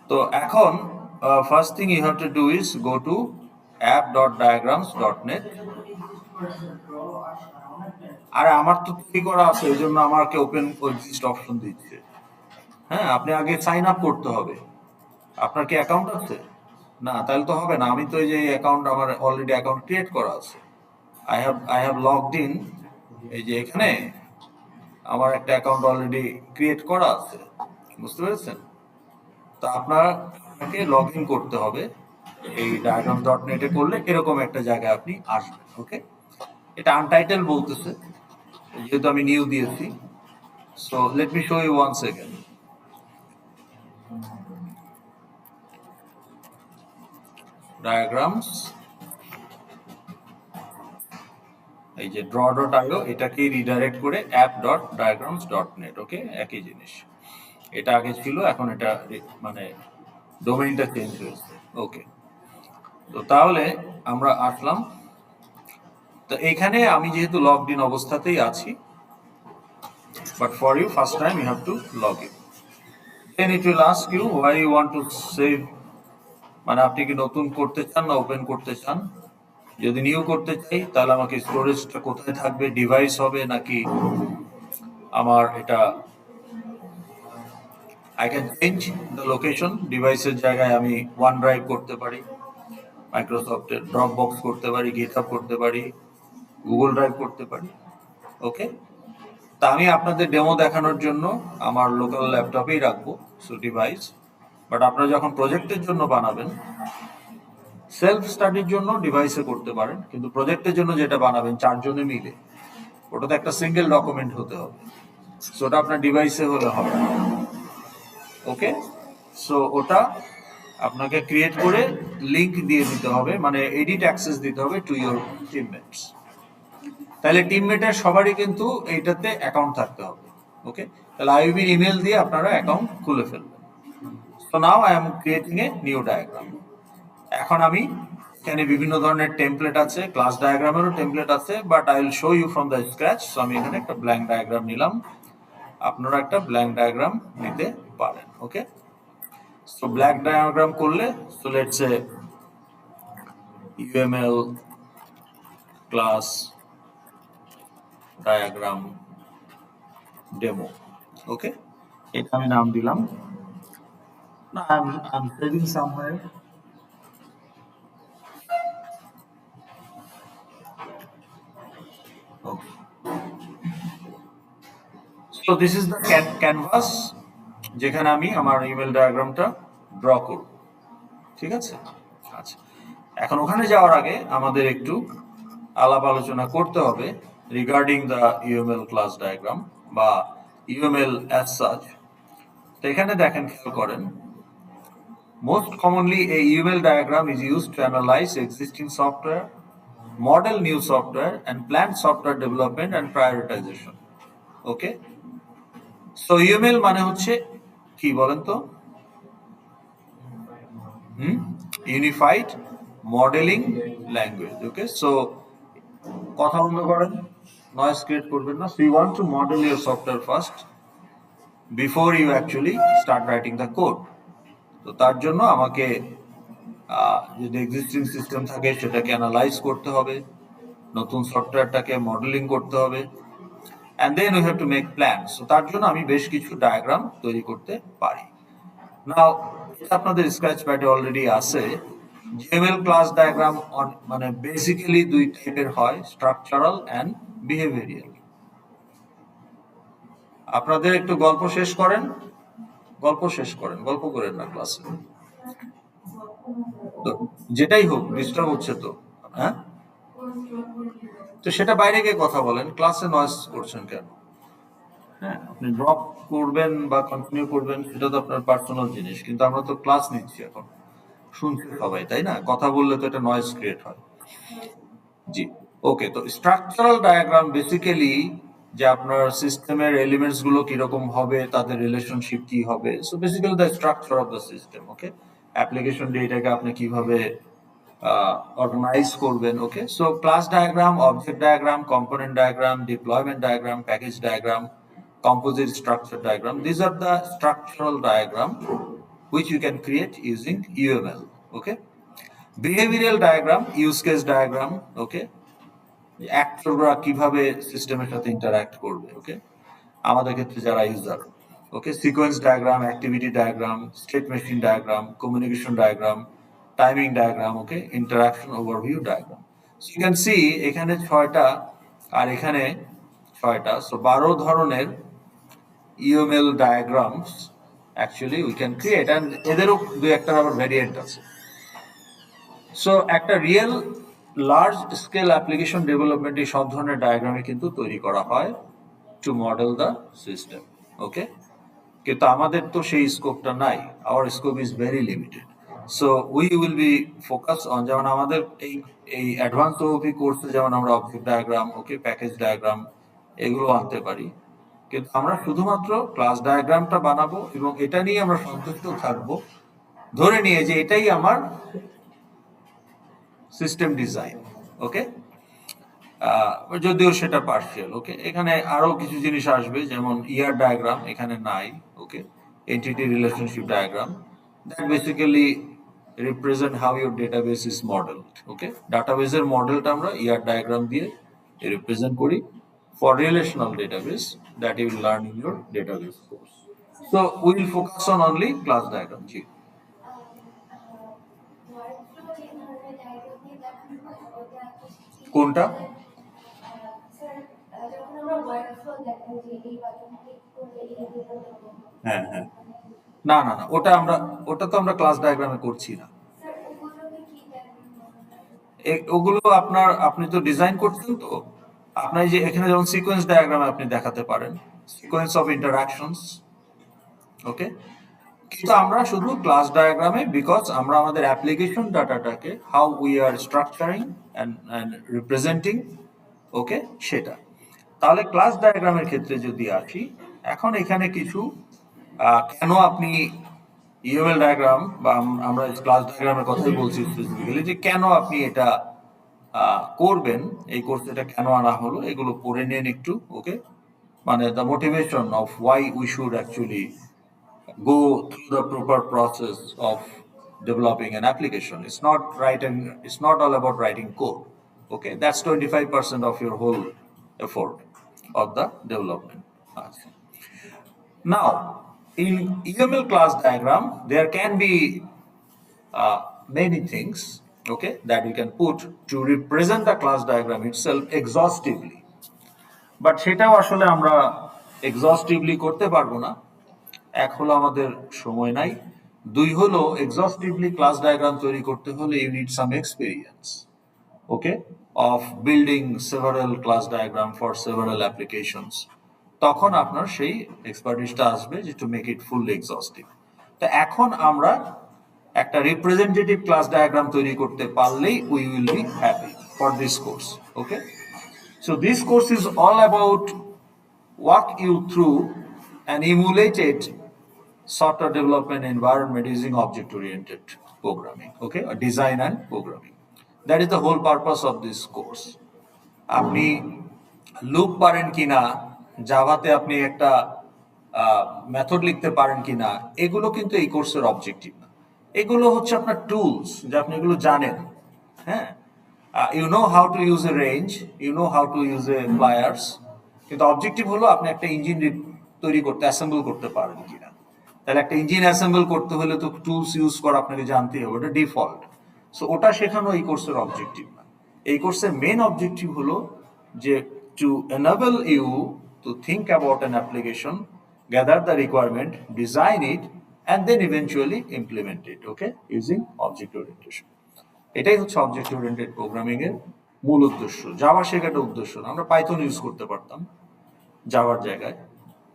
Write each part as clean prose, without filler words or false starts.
তো এখন first thing you have to do is go to app.diagrams.net. আরে আমার তো তৈরি করা আছে, এই জন্য আমাকে ওপেন এক্সিস্ট অপশন দিচ্ছে। হ্যাঁ, আপনি আগে সাইন আপ করতে হবে। আপনার কি অ্যাকাউন্ট আছে? না, তাহলে তো হবে না। আমি তো এই যে অ্যাকাউন্ট, আমার অলরেডি অ্যাকাউন্ট ক্রিয়েট করা আছে। I have logged in। এই যে এখানে আমার একটা অ্যাকাউন্ট অলরেডি ক্রিয়েট করা আছে, বুঝতে পেরেছেন? তো আপনাকে লগ ইন করতে হবে। এই diagrams.net এ করলে এরকম একটা জায়গায় আপনি আসবেন। ওকে, এটা আনটাইটেল বলতেছে, যেহেতু আমি নিউ দিয়েছি। So let me show you one second. Diagrams, এই যে draw.io, এটাকে রিডাইরেক্ট করে app.diagrams.net। ওকে, একই জিনিস। এটা আগে ছিল, এখন এটা মানে ডোমেইনটা চেঞ্জ হয়েছে। ওকে, তো তাহলে আমরা আসলাম। তো এখানে আমি যেহেতু লগড ইন অবস্থাতেই আছি, but for you first time you have to log in. Then it will ask you why you want to save, মানে আপনি কি নতুন করতে চান না ওপেন করতে চান। যদি নিউ করতে চাই তাহলে আমাকে স্টোরেজটা কোথায় থাকবে, ডিভাইস হবে নাকি আমার এটা, I can change the location. ডিভাইসের জায়গায় আমি ওয়ান ড্রাইভ করতে পারি, মাইক্রোসফটের ড্রপ বক্স করতে পারি, গিটহাব করতে পারি, গুগল ড্রাইভ করতে পারি। ওকে, তা আমি আপনাদের ডেমো দেখানোর জন্য আমার লোকাল ল্যাপটপেই রাখবো, সো ডিভাইস। বাট আপনারা যখন প্রজেক্টের জন্য বানাবেন, সেলফ স্টাডির জন্য ডিভাইসে করতে পারেন, কিন্তু প্রজেক্টের জন্য যেটা বানাবেন চারজনে মিলে, ওটাতে একটা সিঙ্গেল ডকুমেন্ট হতে হবে, সো ওটা আপনার ডিভাইসে হলে হবে। ওকে, সো ওটা আপনাকে ক্রিয়েট করে লিংক দিয়ে দিতে হবে, মানে এডিট অ্যাক্সেস দিতে হবে টু ইউর টিমমেটস। তাহলে টিমমেটের সবারই কিন্তু এইটাতে অ্যাকাউন্ট থাকতে হবে। ওকে, তাহলে আইবি ইমেল দিয়ে আপনারা অ্যাকাউন্ট খুলে ফেলবেন। So now I am creating a new diagram. এখন আমি এখানে বিভিন্ন ধরনের টেমপ্লেট আছে, ক্লাস ডায়াগ্রামেরও টেমপ্লেট আছে, but I will show you from the scratch. So আমি এখানে একটা ব্ল্যাঙ্ক ডায়াগ্রাম নিলাম, আপনারা একটা ব্ল্যাঙ্ক ডায়াগ্রাম নিতে পারেন। ওকে, সো ব্ল্যাঙ্ক ডায়াগ্রাম করলে, so let's say UML class diagram demo. Okay, এটা আমি নাম দিলাম। না, I'm saving somewhere. Okay. So this is the canvas যেখানে আমি আমার ইমেল ডায়াগ্রামটা ড্র করব। ঠিক আছে, আচ্ছা। এখন ওখানে যাওয়ার আগে আমাদের একটু আলাপ আলোচনা করতে হবে regarding the UML class diagram বা UML অ্যাজ সাচ। তো এখানে দেখেন, খেয়াল করেন, most commonly a UML diagram is used to analyze existing software, model new software, and plan software development and prioritization. Okay, so UML মানে হচ্ছে কি বলেন তো? Unified modelling language. Okay, so কথা বন্ধ করেন, নয়েজ ক্রিয়েট করবেন না। So you want to model your software first before you actually start writing the code. তো তার জন্য আমাকে যদি এক্সিস্টিং সিস্টেম থাকে সেটাকে অ্যানালাইজ করতে হবে, নতুন সফটওয়্যারটাকে মডেলিং করতে হবে, and then we have to make plan. So তার জন্য আমি বেশ কিছু ডায়াগ্রাম তৈরি করতে পারি। নাও আপনাদের স্ক্র্যাচ প্যাডে অলরেডি আছে। UML ক্লাস ডায়াগ্রাম মানে বেসিক্যালি দুই টাইপের হয়, স্ট্রাকচারাল অ্যান্ড বিহেভিয়ারিয়াল। আপনাদের একটু গল্প শেষ করেন, গল্প করেন না ক্লাসে, তো যেটাই হোক ডিস্টার্ব হচ্ছে তো। হ্যাঁ, তো সেটা বাইরে গিয়ে কথা বলেন, ক্লাসে নয়েজ করছেন কেন? হ্যাঁ, আপনি ড্রপ করবেন বা কন্টিনিউ করবেন সেটা তো আপনার পার্সোনাল জিনিস, কিন্তু আমরা তো ক্লাস নিচ্ছি এখন, শুনছে সবাই, তাই না? কথা বললে তো এটা নয়েজ ক্রিয়েট হয়। জি, ওকে। তো স্ট্রাকচারাল ডায়াগ্রাম বেসিক্যালি যে আপনার সিস্টেমের এলিমেন্টস গুলো কিরকম হবে, তাদের রিলেশনশিপ কি হবে, so basically the structure of the system. Okay, application ডেটাকে আপনি কিভাবে অর্গানাইজ করবেন। Okay, so class diagram, object diagram, component diagram, deployment diagram, package diagram, composite structure diagram, these are the structural diagram which you can create using UML. Okay, behavioral diagram, use case diagram. Okay, অ্যাক্টররা কিভাবে সিস্টেমের সাথে interact করবে। Okay, আমাদের ক্ষেত্রে যারা user. Okay, sequence diagram, activity diagram, state machine diagram, communication diagram, timing diagram. Okay, interaction overview diagram. So you can see এখানে 6টা আর এখানে 6টা, সো 12 ধরনের UML diagrams actually we can create, and এদেরও দু একটা আবার ভ্যারিয়েন্ট আছে। সো একটা রিয়েল লার্জ স্কেল অ্যাপ্লিকেশন ডেভেলপমেন্টে সব ধরনের ডায়াগ্রামে কিন্তু তৈরি করা হয় two model the system. Okay, কিন্তু আমাদের তো সেই স্কোপটা নাই, our scope is very limited. So we will be focus on, যেমন আমাদের এই অ্যাডভান্স ওপি কোর্সে যেমন আমরা object diagram, okay, package diagram এগুলো আনতে পারি, কিন্তু আমরা শুধুমাত্র ক্লাস ডায়াগ্রামটা বানাবো এবং এটা নিয়ে আমরা সন্তুষ্ট থাকবো, ধরে নিয়ে যে এটাই আমার সিস্টেম ডিজাইন। ওকে, যদিও সেটা পার্শিয়াল। ওকে, এখানে আরো কিছু জিনিস আসবে, যেমন ইয়ার ডায়াগ্রাম এখানে নাই। Okay, entity relationship diagram, that basically represent how your database is model. Okay, ডাটাবেসের মডেলটা আমরা ইয়ার ডায়াগ্রাম দিয়ে রিপ্রেজেন্ট করি for relational database that you will learn in your database course. So we will focus on only class diagram. জি, কোনটা? হ্যাঁ হ্যাঁ, না না না, ওটা তো আমরা ক্লাস ডায়াগ্রামে করছি না। ওগুলো আপনি তো ডিজাইন করছেন, তো আপনার যে এখানে যেমন সিকোয়েন্স ডায়াগ্রামে আপনি দেখাতে পারেন সিকোয়েন্স অফ ইন্টারঅ্যাকশনস। ওকে, কিন্তু আমরা শুধু ক্লাস ডায়াগ্রামে, বিকজ আমরা আমাদের অ্যাপ্লিকেশন ডাটাটাকে how we are structuring and representing, okay, সেটা। তাহলে ক্লাস ডায়াগ্রামের ক্ষেত্রে যদি আসি, এখন এখানে কিছু কেন আপনি ইউএমএল ডায়াগ্রাম বা আমরা ক্লাস ডায়াগ্রামের কথাই বলছি স্পেসিফিক্যালি, যে কেন আপনি এটা করবেন, এই কোর্সে এটা কেন আনা হলো, এগুলো পড়ে নিন একটু। ওকে, মানে the motivation of why we should actually go through the proper process of developing an application. It's not all about writing code. Okay, that's 25% of your whole effort of the development. Now, in UML class diagram, there can be many things, okay, that we can put to represent the class diagram itself exhaustively. But সেটাও আসলে আমরা exhaustively করতে পারবো না। এক হলো আমাদের সময় নাই, দুই হলো এক্সস্টিভলি ক্লাস ডায়াগ্রাম তৈরি করতে হলে you need some experience, okay, of building several class diagram for several applications. তখন আপনার সেই এক্সপার্টিসটা আসবে যে টু মেক ইট ফুল এক্সস্টিভ। তো এখন আমরা একটা রিপ্রেজেন্টেটিভ ক্লাস ডায়াগ্রাম তৈরি করতে পারলেই we will be happy for this course. Okay, so this course is all about walk you through an emulated software development environment using object-oriented programming, okay, or design and programming. That is the whole purpose of this course. আপনি loop পারেন কিনা, জাভাতে আপনি একটা method লিখতে পারেন কিনা, এগুলো কিন্তু এই কোর্সের অবজেক্টিভ না। এগুলো হচ্ছে আপনার টুলস, যে আপনি এগুলো জানেন। হ্যাঁ, you know how to use a wrench, you know how to use a pliers, কিন্তু অবজেক্টিভ হলো আপনি একটা ইঞ্জিন তৈরি করতে, অ্যাসেম্বল করতে পারেন কিনা। তাহলে একটা ইঞ্জিন অ্যাসেম্বল করতে হলে তো টুলস ইউজ করা আপনাকে জানতেই হবে, ওটা ডিফল্ট। সো ওটা শেখানো এই কোর্সের অবজেক্টিভ না। এই কোর্সের মেন অবজেক্টিভ হলো যে to enable you to think about an application, gather the requirement, design it, and then eventually implement it, okay, using object orientation. এটাই হচ্ছে অবজেক্ট ওরিয়েন্টেড প্রোগ্রামিং এর মূল উদ্দেশ্য। জাভা শেখাটা উদ্দেশ্য না, আমরা পাইথন ইউজ করতে পারতাম জাভার জায়গায়,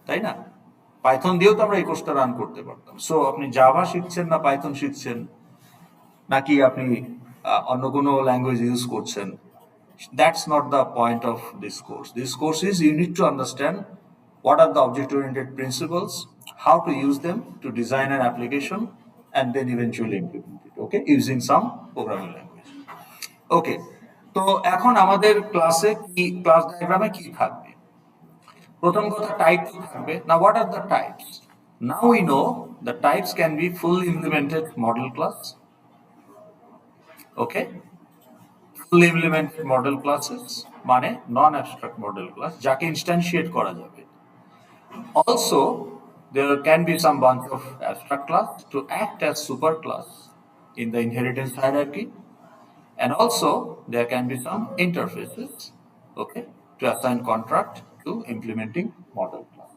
তাই না? পাইথন দিয়েও তো আমরা এই কোর্সটা রান করতে পারতাম। সো আপনি জাভা শিখছেন না পাইথন শিখছেন, নাকি আপনি অন্য কোনো ল্যাঙ্গুয়েজ ইউজ করছেন, that's not the point of this course. This course is you need to understand what are the object-oriented principles, how to use them to design an application, and then eventually implement it, okay, using some programming language. Okay, তো এখন আমাদের ক্লাসে কি, class ডায়াগ্রামে কি থাকবে? প্রথম কথা, টাইপ থাকবে না। What are the types? Now we know the types can be fully implemented model class. Okay, fully implemented model classes মানে নন অ্যাবস্ট্রাক্ট মডেল ক্লাস যাকে ইনস্ট্যান্সিয়েট করা যাবে। Also, there can be some bunch of abstract class to act as superclass in the inheritance hierarchy, and also there can be some interfaces, okay, to assign contract to implementing model class.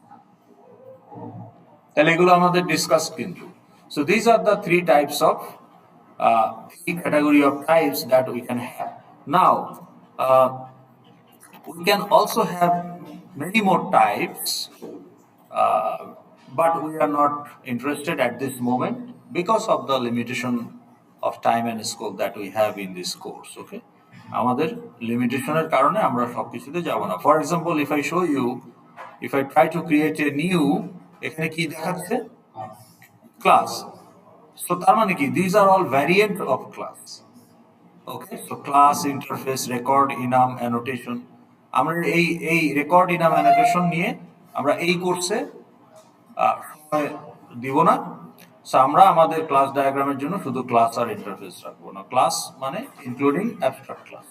তাহলে এগুলো আমাদের discuss কিন্তু। So these are the three category of types that we can have. Now, we can also have many more types, but we are not interested at this moment because of the limitation of time and scope that we have in this course. Okay, আমাদের লিমিটেশনের কারণে আমরা সবকিছুতে যাব না। For example, if I show you, if I try to create a new, এখানে কি দেখাচ্ছে? Class. So তার মানে কি, these are all variant of class. Okay, so class, interface, record, enum, annotation, আমরা এই রেকর্ড, ইনাম, অ্যানোটেশন নিয়ে আমরা এই কোর্সে সময় দিব না। সো আমরা আমাদের ক্লাস ডায়াগ্রামের জন্য শুধু ক্লাস আর ইন্টারফেস রাখবো না। ক্লাস মানে ইনক্লুডিং অ্যাবস্ট্রাক্ট ক্লাস।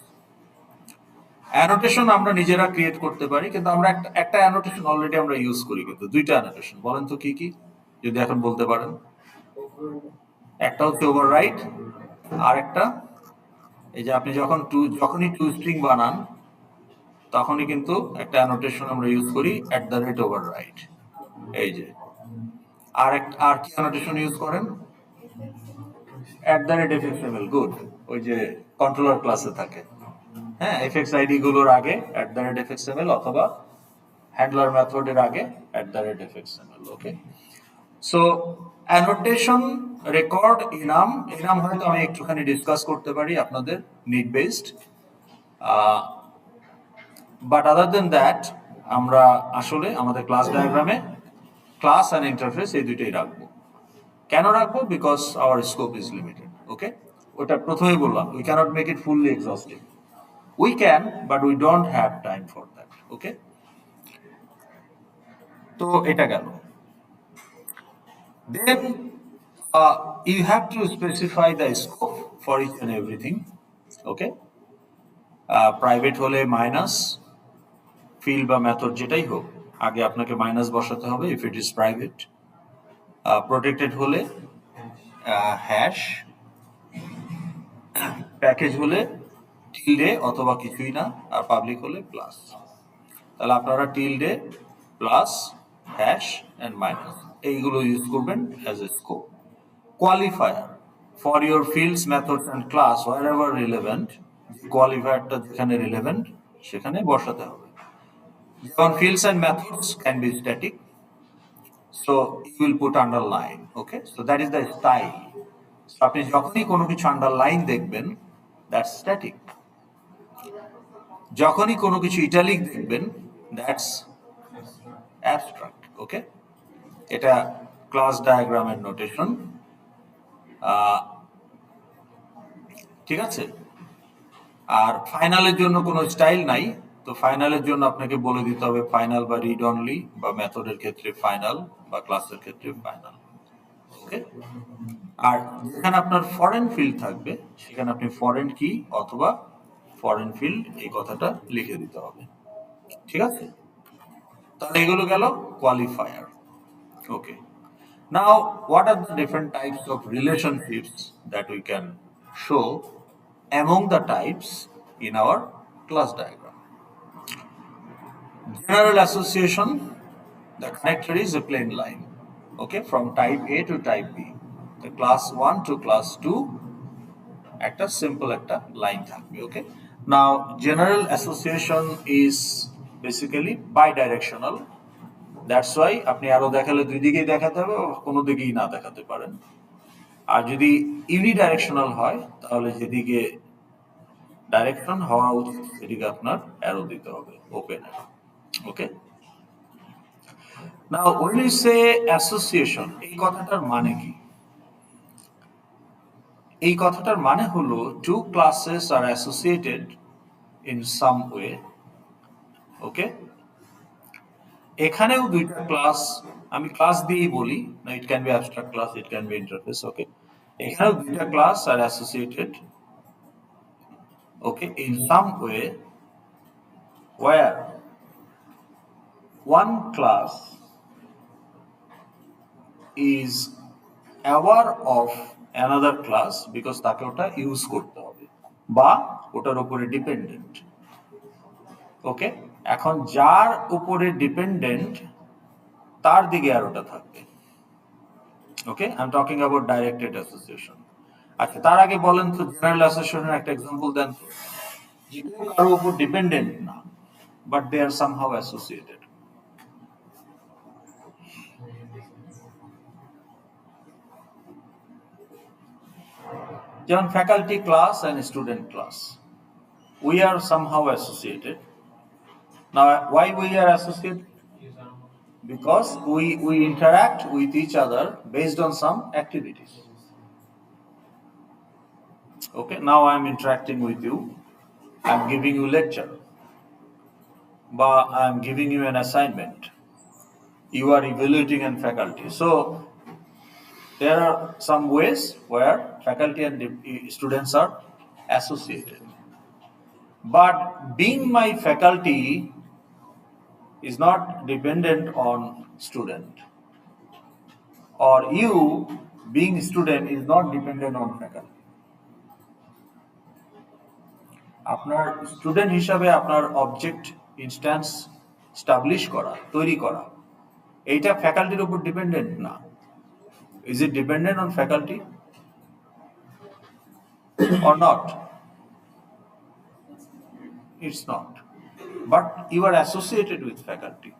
অ্যানোটেশন আমরা নিজেরা ক্রিয়েট করতে পারি, কিন্তু আমরা একটা অ্যানোটেশন অলরেডি আমরা ইউজ করি, কিন্তু দুইটা অ্যানোটেশন। বলেন তো কি কি, যদি এখন বলতে পারেন? একটা হচ্ছে ওভাররাইট, আর একটা এই যে আপনি যখনই টু স্ট্রিং বানান তখনই কিন্তু একটা অ্যানোটেশন আমরা ইউজ করি, @override। এই যে আর কি অ্যানোটেশন ইউজ করেন? @fxml। গুড, ওই যে কন্ট্রোলার ক্লাসে থাকে। হ্যাঁ, fxid গুলোর আগে @fxml অথবা হ্যান্ডলার মেথডের আগে @fxml। Okay, so annotation, record, enum হয়তো আমি একটুখানি ডিসকাস করতে পারি আপনাদের need based, but other than that আমরা আসলে আমাদের ক্লাস ডায়াগ্রামে ক্লাস অ্যান্ড ইন্টারফেস এই দুইটাই রাখবো। কেন রাখবো? Because our scope is limited. Okay, ওটা প্রথমেই বললাম, we cannot make it fully exhaustive. We can, but we don't have time for that. Okay, তো এটা গেল। Then you have to specify the scope for each and everything. Okay, private হলে minus, field বা method যেটাই হোক আগে আপনাকে minus বসাতে হবে if it is private. Protected হলে হ্যাশ, প্যাকেজ হলে টিলডে অথবা কিছুই না, আর পাবলিক হলে প্লাস। তাহলে আপনারা tilde, plus, hash and minus এইগুলো ইউজ করবেন as a scope. Qualifier for your fields, methods and class wherever relevant, কোয়ালিফায়ারটা যেখানে রিলেভেন্ট সেখানে বসাতে হবে। যেমন fields and methods can be static, so you will put underline. Okay, so that is the style. So আপনি যখনই কোনো কিছু আন্ডারলাইন দেখবেন, that's static. যখনই কোনো কিছু ইটালিক দেখবেন, that's abstract. Okay, এটা ক্লাস ডায়াগ্রামের নোটেশন। ঠিক আছে, আর ফাইনালের জন্য কোনো স্টাইল নাই, তো ফাইনালের জন্য আপনাকে বলে দিতে হবে ফাইনাল বা রিড অনলি, বা মেথডের ক্ষেত্রে ফাইনাল, বা ক্লাসের ক্ষেত্রে ফাইনাল। ওকে, আর যেখানে আপনার ফরেন ফিল্ড থাকবে সেখানে আপনি ফরেন কি অথবা ফরেন ফিল্ড এই কথাটা লিখে দিতে হবে। ঠিক আছে, তাহলে এগুলো গেল qualifier. Okay, now what are the different types of relationships that we can show among the types in our class diagram? General association, the connector is a plain line, okay, from type A to type B. The class 1 to class 2 একটা simple একটা line থাকবে। Okay, now general association is basically bidirectional, that's why আপনি আরো দেখালে দুই দিকেই দেখাতে হবে, কোনো দিকেই না দেখাতে পারেন। আর যদি ইউনিডাইরেকশনাল হয় তাহলে যেদিকে ডাইরেকশন হওয়া উচিত সেদিকে আপনার অ্যারো দিতে হবে, open arrow. Okay, now when we say association, এই কথাটার মানে কি? এই কথাটার মানে হলো two classes are associated in some way. Okay, এখানেও দুইটা ক্লাস, আমি ক্লাস দিয়েই বলি না, it can be abstract class, it can be interface, okay. এখানেও দুইটা ক্লাস আর associated, okay, in some way where one class is aware of another class because তাকে ওটা ইউজ করতে হবে বা ওটার উপরে ডিপেন্ডেন্ট, ওকে। এখন যার উপরে ডিপেন্ডেন্ট তার দিকে আর ওটা থাকবে, okay. I am talking about directed association. আচ্ছা, তার আগে বলেন তো জেনারেল অ্যাসোসিয়েশনের একটা এক্সাম্পল দেন তো, যে কারোর উপর ডিপেন্ডেন্ট না but they are somehow associated. যেমন faculty class and student class, we are somehow associated. Now, why we are associated? Because we interact with each other based on some activities. Okay, now I am interacting with you, I am giving you lecture, but I am giving you an assignment. You are evaluating in faculty. So there are some ways where faculty and students are associated. But being my faculty is not dependent on student, or you being student is not dependent on faculty. আপনার student হিসাবে আপনার object instance establish করা, তৈরি করা, এইটা ফ্যাকাল্টির উপর dependent না। Is it dependent on faculty or not? It's not. But you are associated with faculty.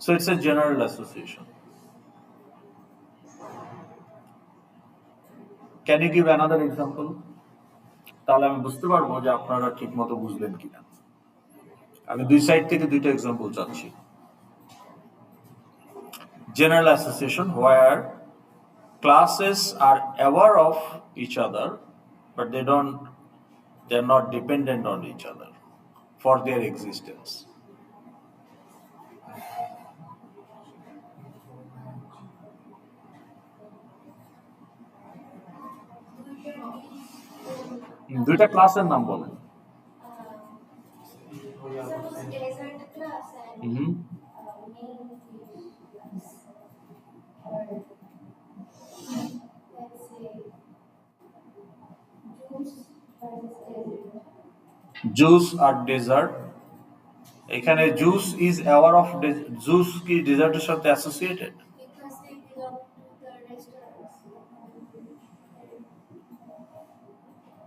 So it's a general association. Can you give another example? তাহলে আমি বুঝতে পারবো যে আপনারা ঠিক মতো বুঝলেন কিনা। আমি দুই সাইড থেকে দুইটা এক্সাম্পল চাচ্ছি। General association where classes are aware of each other, but they're not dependent on each other for their existence. দুইটা ক্লাসের নাম বলেন। জুস আর ডেজার্ট, এখানে juice is aware of, juice কি ডেজার্টের সাথে associated?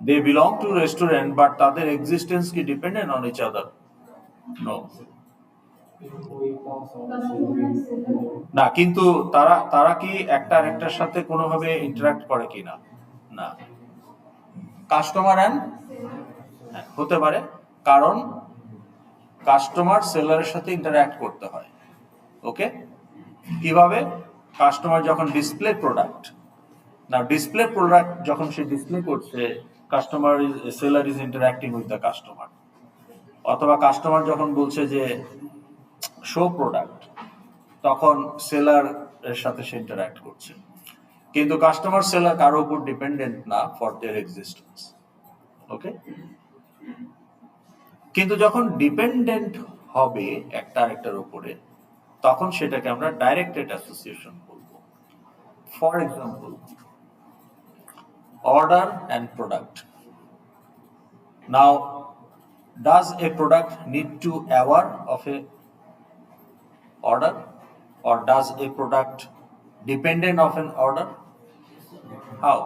They belong to restaurant, but তাদের এক্সিস্টেন্স কি dependent on each other? No. না, কিন্তু তারা তারা কি একটা আরেকটার সাথে কোনোভাবে ইন্টারাক্ট করে কিনা? না। কাস্টমার অ্যান্ড হতে পারে, কারণ কাস্টমার সেলারের সাথে ইন্টারাক্ট করতে হয়, ওকে। কিভাবে? কাস্টমার যখন ডিসপ্লে প্রোডাক্ট, না ডিসপ্লে প্রোডাক্ট যখন সে ডিসপ্লে করছে, customer seller is interacting with the customer. অথবা কাস্টমার যখন বলছে যে শো প্রোডাক্ট, তখন সেলার এর সাথে সে ইন্টারাক্ট করছে। কিন্তু কাস্টমার সেলার কারো উপর ডিপেন্ডেন্ট না ফর দেয়ার এক্সিস্টেন্স, ওকে। কিন্তু যখন ডিপেন্ডেন্ট হবে একটা আরেকটার উপরে, তখন সেটাকে আমরা ডাইরেক্টেড অ্যাসোসিয়েশন বলবো। For example, order and product. Now, does a product need to aware of a order, or does a product dependent of an order? How?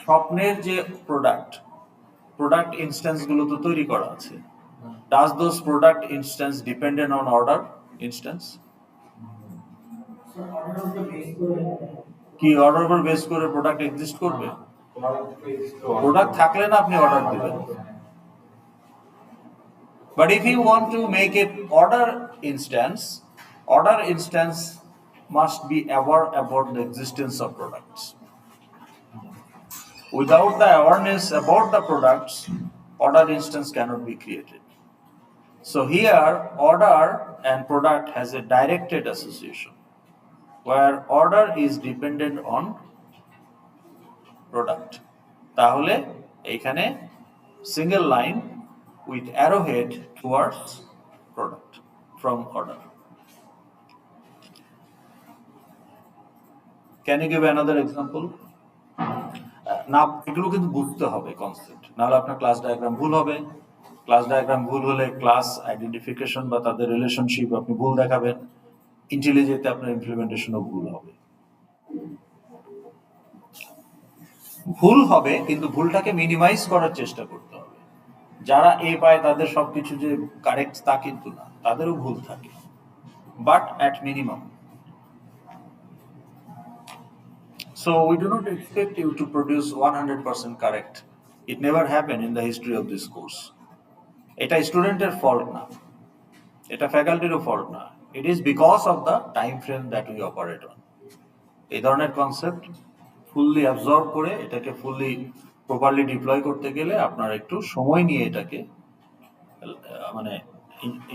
স্বপ্নের যে প্রোডাক্ট ইনস্ট্যান্স গুলো তো তৈরি করা আছে, does those product instance dependent on order instance? কি order উপর base করে প্রোডাক্ট এক্সিস্ট করবে? প্রোডাক্ট থাকলে না আপনি অর্ডার দিবেন। But if you want to make a order instance must be aware about the existence of products. Without the awareness about the products, order instance cannot be created. So here order and product has a directed association where order is dependent on product. তাহলে এখানে single line with arrowhead towards product from order. Can you give another example? না, এগুলো কিন্তু বুঝতে হবে concept, নাহলে আপনার class diagram ভুল হবে। ক্লাস ডায়াগ্রাম ভুল হলে ক্লাস আইডেন্টিফিকেশন বা তাদের রিলেশনশিপ আপনি ভুল দেখাবেন, ইন্টেলিজেন্টে আপনার ইমপ্লিমেন্টেশনও ভুল হবে। ভুল হবে, কিন্তু ভুলটাকে মিনিমাইজ করার চেষ্টা করতে হবে। যারা এ পায় তাদের সবকিছু যে কারেক্ট তা কিন্তু না, তাদেরও ভুল থাকে, but at minimum. So we do not expect you to produce 100% correct. It never happened in the history of this course. এটা স্টুডেন্টের ফল্ট না, এটা ফ্যাকাল্টিরও ফল্ট না। It is because of the time frame that we operate on. এই ধরনের concept fully absorb করে এটাকে fully properly deploy করতে গেলে আপনার একটু সময় নিয়ে এটাকে মানে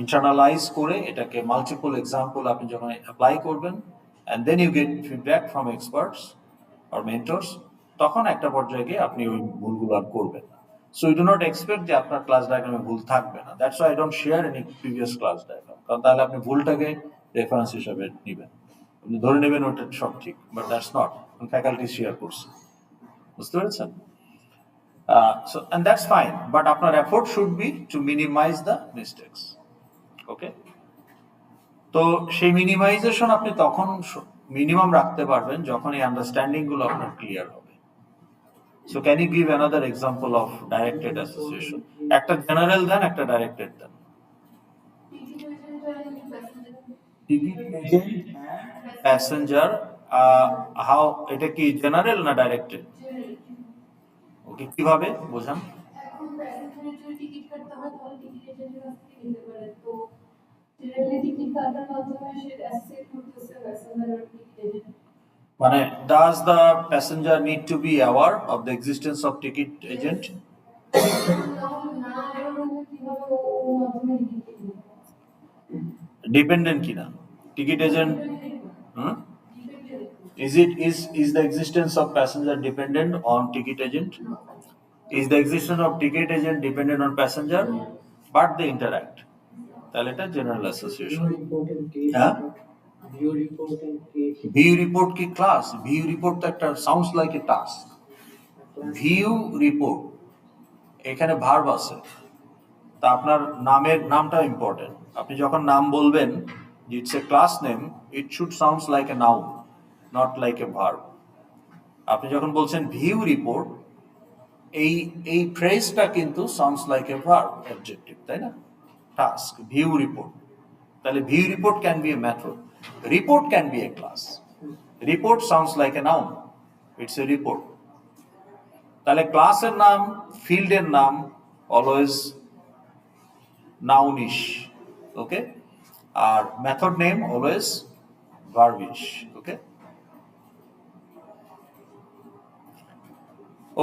ইন্টারনালাইজ করে এটাকে মাল্টিপল এক্সাম্পল আপনি যখন অ্যাপ্লাই করবেন and then you get feedback from experts or mentors, তখন একটা পর্যায়ে গিয়ে আপনি ওই ভুলগুলো আর করবেন না। So you do not expect যে আপনার ক্লাস ডায়াগ্রামে ভুল থাকবে না। That's why I don't share any previous class diagram, কারণ তাহলে আপনি ভুলটাকে রেফারেন্স হিসাবে নেবেন, আপনি ধরে নেবেন ওটা সব ঠিক, but that's not. Faculty share করছে, বুঝতে পেরেছেন? So and that's fine, but আপনার effort should be to minimize the mistakes. Okay? তো সেই মিনিমাইজেশন আপনি তখন মিনিমাম রাখতে পারবেন যখন এই আন্ডারস্ট্যান্ডিং গুলো আপনার ক্লিয়ার হবে। So can you give another example of directed association? একটা জেনারেল দেন, একটা ডাইরেক্টেড দেন। Ticket agent and passenger, how, এটা কি জেনারেল না ডাইরেক্টেড? ওকে, কিভাবে বোঝান? এখন প্যাসেঞ্জারের যদি টিকিট কাটতে হয় তাহলে টিকিট এজেন্টের কাছ থেকে নিতে পারে। তো জেনারেলি টিকিট কাটার মাধ্যমে সে অ্যাসেট করতেছে প্যাসেঞ্জারের টিকিট এজেন্ট। মানে does the passenger need to be aware of the existence of ticket agent? না, এরকম কিভাবে ওর মাধ্যমে টিকিট কিনবে? Dependent কিনা ticket agent? Is the existence of passenger dependent on ticket agent? Is the existence of ticket agent dependent on passenger? But they interact. তাহলে এটা general association. হ্যাঁ, view report কি ক্লাস? ভিউ রিপোর্ট তো একটা sounds like a task. View report এখানে verb আছে, তা আপনার নামটা ইম্পর্টেন্ট। আপনি যখন নাম বলবেন, it's a class name, it should sounds like a noun, not like a verb. আপনি যখন বলছেন ভিউ রিপোর্ট, এই ফ্রেজটা কিন্তু sounds like a verb, adjective, তাই না? Task, view report. তাহলে view report can be A method, report can be A class. Report sounds like a noun, it's a report. তাহলে ক্লাসের নাম, ফিল্ডের নাম অলওয়েজ নাউনিশ, ওকে, আর মেথড নেম অলওয়েজ ভার্বিশ, ওকে।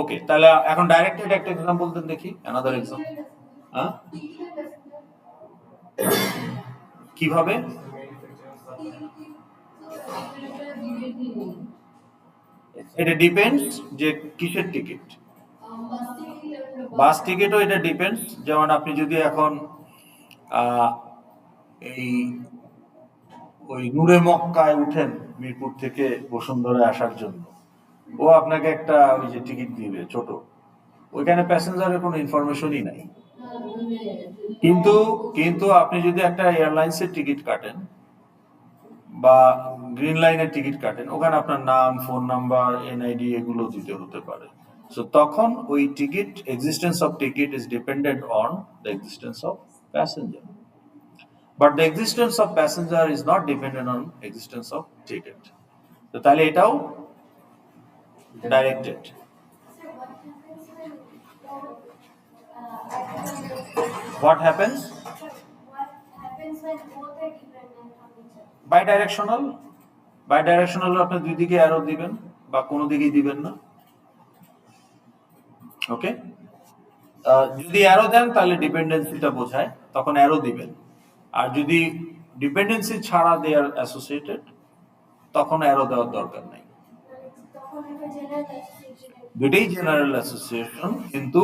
ওকে, তাহলে এখন ডাইরেক্টেড একটা এক্সাম্পল দেন দেখি, অ্যানাদার এক্সাম্পল। হ্যাঁ, কিভাবে? এটা ডিপেন্ডস যে কিসের টিকিট। বাস টিকিটও এটা ডিপেন্ডস। যেমন আপনি যদি এখন এই ওই নূরে মক্কায় উঠেন মিরপুর থেকে বসুন্ধরায় আসার জন্য, ও আপনাকে একটা ওই যে টিকিট দিবে ছোট, ওইখানে প্যাসেঞ্জারের কোনো ইনফরমেশনই নাই। কিন্তু আপনি যদি একটা এয়ারলাইন্সের টিকিট কাটেন বা গ্রিন লাইনের টিকিট কাটেন, ওখানে আপনার নাম, ফোন নাম্বার, এনআইডি এগুলো দিতে হতে পারে। সো তখন ওই ticket, existence of ticket is dependent on the existence of passenger, but the existence of passenger is not dependent on existence of ticket. তো তাহলে এটাও directed. What happens? Bidirectional. Bidirectional আপনি দুই দিকে অ্যারো দিবেন বা কোনো দিকেই দিবেন না, ওকে। যদি অ্যারো দেন তাহলে ডিপেন্ডেন্সিটা বোঝায়, তখন অ্যারো দিবেন। আর যদি ডিপেন্ডেন্সি ছাড়া দে আর অ্যাসোসিয়েটেড, তখন অ্যারো দেওয়ার দরকার নেই। তখন একটা জেনারেল অ্যাসোসিয়েশন। দুইটাই জেনারেল অ্যাসোসিয়েশন, কিন্তু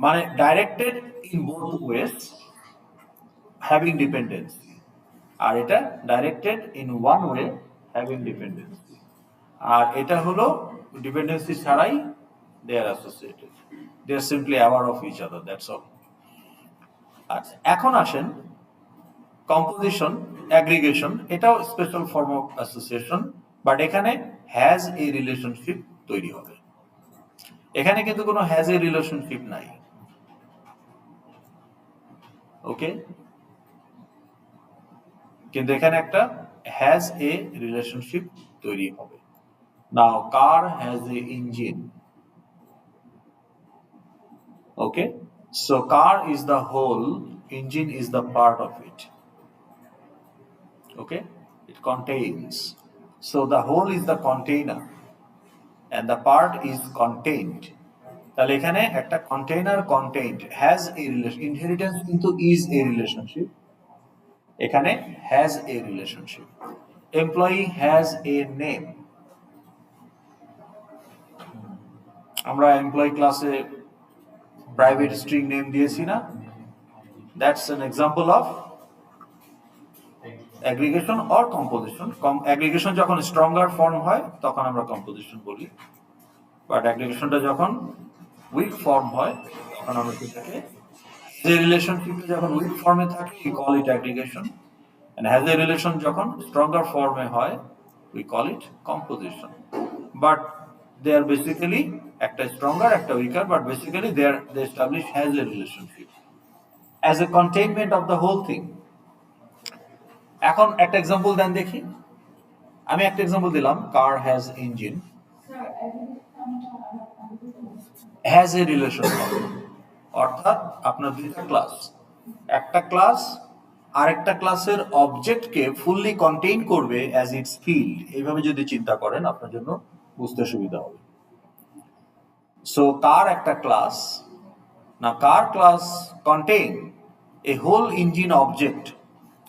মানে directed in both ways having dependency, আর এটা directed in one way having dependency, আর এটা হলো ডিপেন্ডেন্সি ছাড়াই they are associated, they are simply aware of each other, that's all. আচ্ছা, এখন আসেন কম্পোজিশন, অ্যাগ্রিগেশন, এটাও special form of association, but এখানে হ্যাজ এ রিলেশনশিপ তৈরি হবে। এখানে কিন্তু কোনো হ্যাজ এ রিলেশনশিপ নাই, ওকে, কিন্তু এখানে একটা হ্যাজ এ রিলেশনশিপ তৈরি হবে। Now car has a engine, okay, so car is the whole, engine is the part of it, okay, it contains, so the whole is the container and the part is contained, তাহলে এখানে একটা container contained has a relation, inheritance কিন্তু is a relationship, এখানে has a relationship. Employee has a name, আমরা employee ক্লাসে private string name দিয়েছি না, that's an example of aggregation or composition. Aggregation যখন স্ট্রঙ্গার ফর্ম হয় তখন আমরা কম্পোজিশন বলি, বাট অ্যাগ্রিগেশনটা যখন উইক ফর্ম হয় তখন আমরা সেটাকে, যে রিলেশনশিপটা যখন উইক ফর্মে থাকে we call it aggregation, and has a relation যখন স্ট্রঙ্গার ফর্মে হয় we call it composition. But they are basically একটা স্ট্রঙ্গার একটা weaker, but basically they establish has a relationship as a containment of the whole thing. এখন একটা example দেন দেখি, আমি একটা এক্সাম্পল দিলাম, car has engine, has a relation, অর্থাৎ আপনার দুইটা ক্লাস, একটা ক্লাস আরেকটা ক্লাসের অবজেক্টকে ফুললি কন্টেইন করবে অ্যাজ ইটস ফিল্ড, এইভাবে যদি চিন্তা করেন আপনার জন্য বুঝতে সুবিধা হবে। সো কার একটা ক্লাস, না car class contain a whole engine object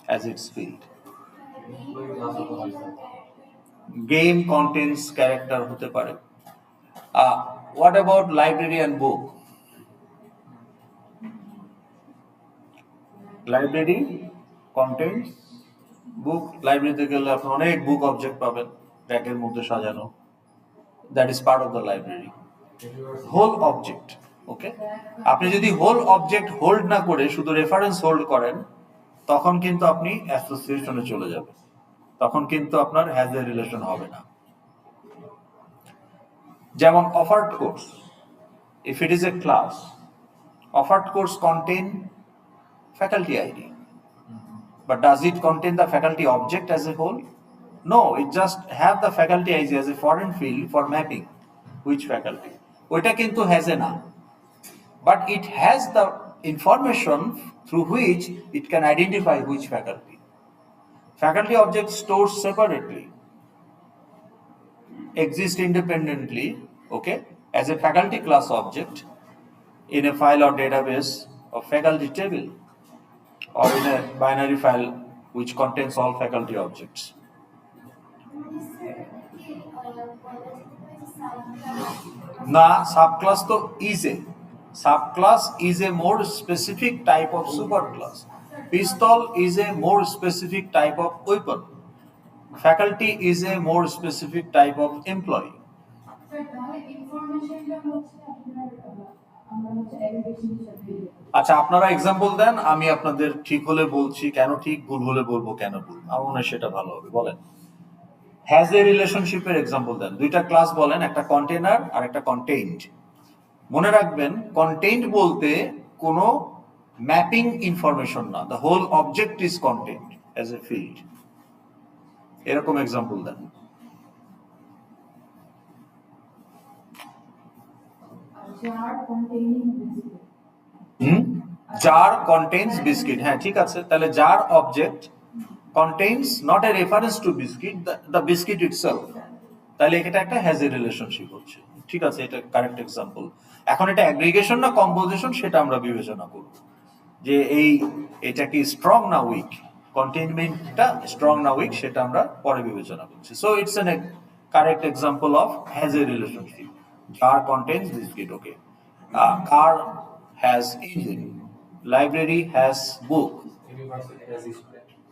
as its field. Game contents character হতে পারে। What about library and book? Library contents book, লাইব্রেরিতে গেলে আপনি অনেক বুক অবজেক্ট পাবেন র্যাকের মধ্যে সাজানো, that is part of the library, whole object, okay. আপনি যদি হোল অবজেক্ট হোল্ড না করে শুধু রেফারেন্স হোল্ড করেন তখন কিন্তু আপনি অ্যাসোসিয়েশনে চলে যাবেন, তখন কিন্তু আপনার হ্যাজ এ রিলেশন হবে না। যেমন offered course, if it is a class, offered course contain faculty ID, but does it contain the faculty object as a whole? No, it just have the faculty ID as a foreign field for mapping which faculty. ওইটা কিন্তু has a না, but it has the information through which it can identify which faculty. Faculty object stored separately, exist independently, okay, as a faculty class object in a file or database of faculty table, or in a binary file which contains all faculty objects. Na subclass to subclass is a more specific type of superclass. Pistol is a more specific type of weapon. Faculty is a more specific type of employee. আচ্ছা, আপনারা example দেন, আমি আপনাদের ঠিক হলে বলছি কেন ঠিক, ভুল হলে বলবো কেন ভুল, আমার মনে হয় সেটা ভালো হবে। বলেন, হ্যাজ এ রিলেশনশিপের এক্সাম্পল দেন, দুইটা ক্লাস বলেন, একটা কন্টেইনার আর একটা কন্টেইনড। মনে রাখবেন কন্টেইনড বলতে কোনো ম্যাপিং ইনফরমেশন না, the whole object is contained as a field. এরকম এক্সাম্পল দেন। jar contains biscuit, হ্যাঁ ঠিক আছে, তাহলে jar object contains not a reference to biscuit, the biscuit itself, তাহলে এটা একটা has a relationship হচ্ছে, ঠিক আছে, এটা কারেক্ট এক্সাম্পল। এখন এটা অ্যাগ্রিগেশন না কম্পোজিশন সেটা আমরা বিবেচনা করব। যে এটা কি স্ট্রং না উইক, কন্টেইনমেন্টটা স্ট্রং না উইক সেটা আমরা পরে বিবেচনা করছি। So it's an correct example of has a relationship. jar contains biscuit, okay. Car has engine, library has book,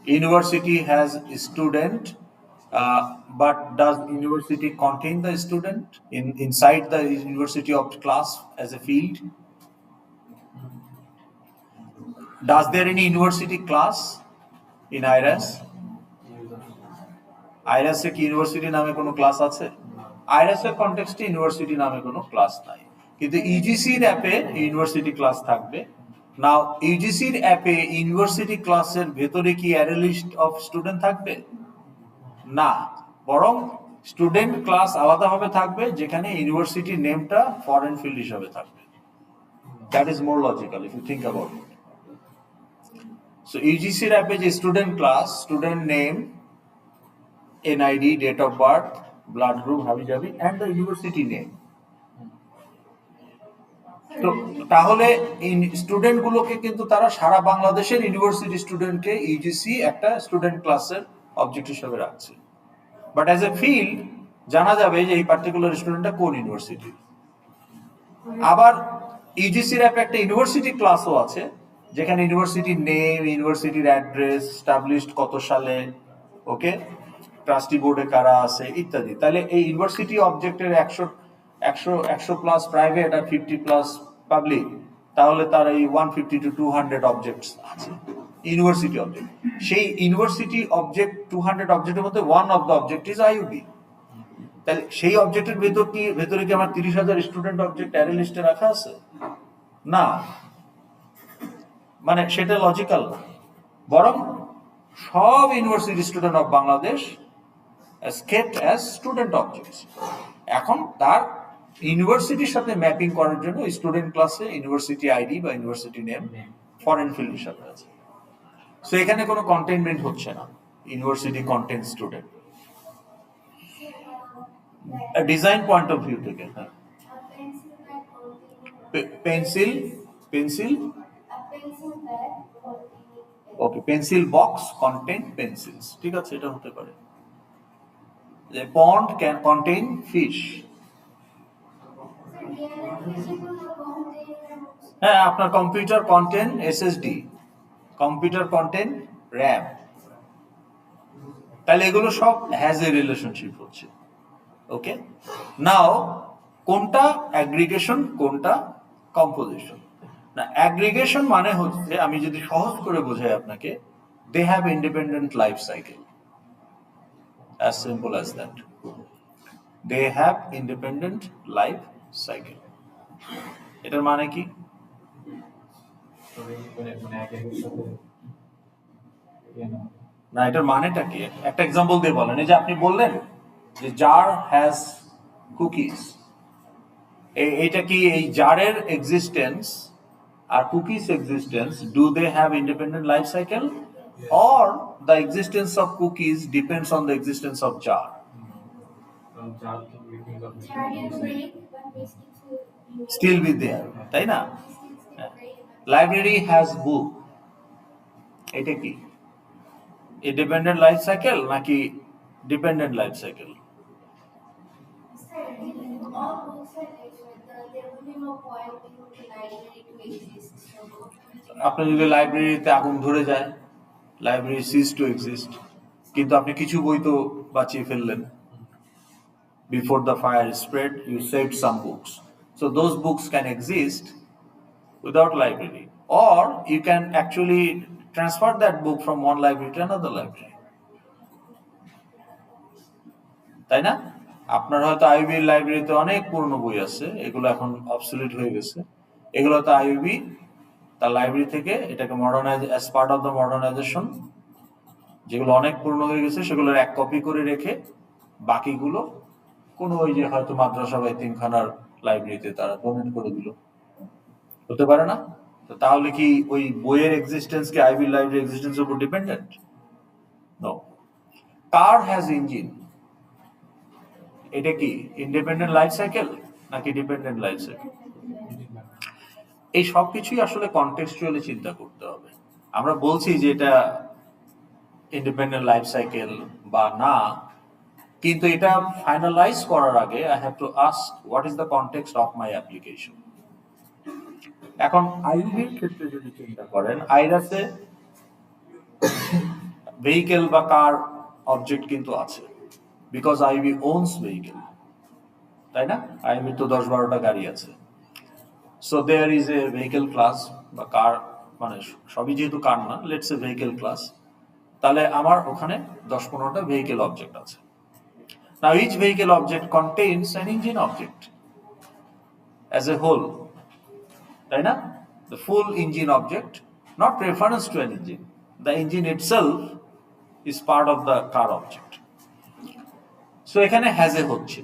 university has student, but does university contain the student inside the university of class as a field? Does there any university class in IRAS? আইরাসে কি university নামে কোনো class আছে? আইরাসের কনটেক্সটে university নামে কোনো class নাই, কিন্তু ইউজিসির অ্যাপে university class থাকবে। নাও ইউজিসির অ্যাপে ইউনিভার্সিটি ক্লাসের ভেতরে কি অ্যারে লিস্ট অফ স্টুডেন্ট থাকবে? না, বরং স্টুডেন্ট ক্লাস আলাদাভাবে থাকবে, যেখানে ইউনিভার্সিটি নেমটা ফরেন ফিল্ড হিসাবে থাকবে। That is more logical if you think about it. So ইউজিসির অ্যাপে যে student class, student name, NID, date of birth, blood group, হাবি জাবি, and the university name. তো তাহলে স্টুডেন্ট গুলোকে কিন্তু তারা সারা বাংলাদেশের ইউনিভার্সিটি স্টুডেন্টকে ইউজিসি একটা স্টুডেন্ট ক্লাসের অবজেক্ট হিসেবে রাখছে। বাট অ্যাজ এ ফিল্ড জানা যাবে যে এই পার্টিকুলার স্টুডেন্টটা কোন ইউনিভার্সিটি। আবার ইউজিসির অ্যাপে একটা ইউনিভার্সিটি ক্লাসও আছে, যেখানে ইউনিভার্সিটির নেম, ইউনিভার্সিটির অ্যাড্রেস, স্টাবলিশড কত সালে, ওকে, ট্রাস্টি বোর্ডে কারা আছে ইত্যাদি। তাহলে এই ইউনিভার্সিটি অবজেক্টের 100 প্লাস প্রাইভেট আর 50 প্লাস পাবলিক, তাহলে তার এই 150 to 200 অবজেক্টস আছে ইউনিভার্সিটি অবজেক্ট। সেই ইউনিভার্সিটি অবজেক্ট 200 অবজেক্টের মধ্যে one of the object is IUB. তাহলে সেই অবজেক্টের ভেতরে কি আমার 30,000 স্টুডেন্ট অবজেক্ট অ্যারে লিস্টে রাখা আছে? না, মানে সেটা লজিক্যাল না। বরং সব university student of Bangladesh kept as student objects। এখন তার ইউনিভার্সিটির সাথে ম্যাপিং করার জন্য স্টুডেন্ট ক্লাসে ইউনিভার্সিটি আইডি বা ইউনিভার্সিটি নেম ফরেন ফিল্ড হিসাবে আছে। সো এখানে কোনো কন্টেইনমেন্ট হচ্ছে না, university content student design point of view থেকে। হ্যাঁ, পেন্সিল ওকে, পেন্সিল বক্স কন্টেইন পেন্সিলস, ঠিক আছে, এটা হতে পারে। The pond can contain fish. হ্যাঁ, আপনার computer contain SSD, computer contain RAM। তাহলে এগুলো সব হ্যাজ এ রিলেশনশিপ হচ্ছে। ওকে, নাও কোনটা অ্যাগ্রিগেশন, কোনটা কম্পোজিশন? না, অ্যাগ্রিগেশন মানে হচ্ছে, আমি যদি সহজ করে বোঝাই আপনাকে, they have independent life cycle. As simple as that. They have independent life cycle. এটার মানে কি? না, এটার মানেটা কি? একটা এক্সাম্পল দিয়ে বলেন। এই যে আপনি বললেন যে জার হ্যাজ কুকিজ, এইটা কি এই জারের এক্সিস্টেন্স আর cookies existence, do they have independent life cycle, or the existence of cookies depends on the existence of jar? Still be there, তাই না? লাইব্রেরি হ্যাজ বুক, এটা কি ইন্ডিপেন্ডেন্ট লাইফ সাইকেল নাকি ডিপেন্ডেন্ট লাইফ সাইকেল? আপনি যদি লাইব্রেরিতে আগুন ধরে যায়, লাইব্রেরি সিজ টু এক্সিস্ট, কিন্তু আপনি কিছু বই তো বাঁচিয়ে ফেললেন। Before the fire spread, you saved some books. So those books can exist without library, or you can actually transfer that book from one library to another library. তাই না? আপনার হয়তো আইইবি লাইব্রেরিতে অনেক পুরনো বই আছে, এগুলো এখন অবসলিট হয়ে গেছে। এগুলো তো আইইবি তার লাইব্রেরি থেকে এটাকে modernise, as part of the modernisation, যেগুলো অনেক পুরনো হয়ে গেছে সেগুলোর এক কপি করে রেখে বাকিগুলো কোনো ওই যে হয়তো মাদ্রাসা বা এতিমখানার লাইব্রেরিতে তারা ডোনেট করে দিল, হতে পারে না? তো তাহলে কি ওই বইয়ের এক্সিস্টেন্স কি আইবি লাইব্রেরি এক্সিস্টেন্সের উপর dependent? No. Car has engine, এটা কি ইন্ডিপেন্ডেন্ট লাইফ সাইকেল নাকি ডিপেন্ডেন্ট লাইফ সাইকেল? এই সবকিছুই আসলে কনটেক্সচুয়ালি চিন্তা করতে হবে। আমরা বলছি যে এটা ইন্ডিপেন্ডেন্ট লাইফ সাইকেল বা না, কিন্তু এটা ফাইনালাইজ করার আগে I have to ask what is the context of my application. এখন আইবির ক্ষেত্রে যদি চিন্তা করেন, আইরাসে ভেহিকেল বা কার অবজেক্ট কিন্তু আছে, বিকজ আইবি ওনস ভেহিকেল, তাই না? আইবি তো 10-12টা গাড়ি আছে। So there is a vehicle class বা কার, মানে সবই যেহেতু কার না, লেটস এ ভেহিকেল ক্লাস, তাহলে আমার ওখানে 10-15টা ভেহিকেল অবজেক্ট আছে। Now each vehicle object contains an engine object as a whole, তাই না? The full engine object, not reference to an engine. The engine itself is part of the car object. So এখানে has a হচ্ছে,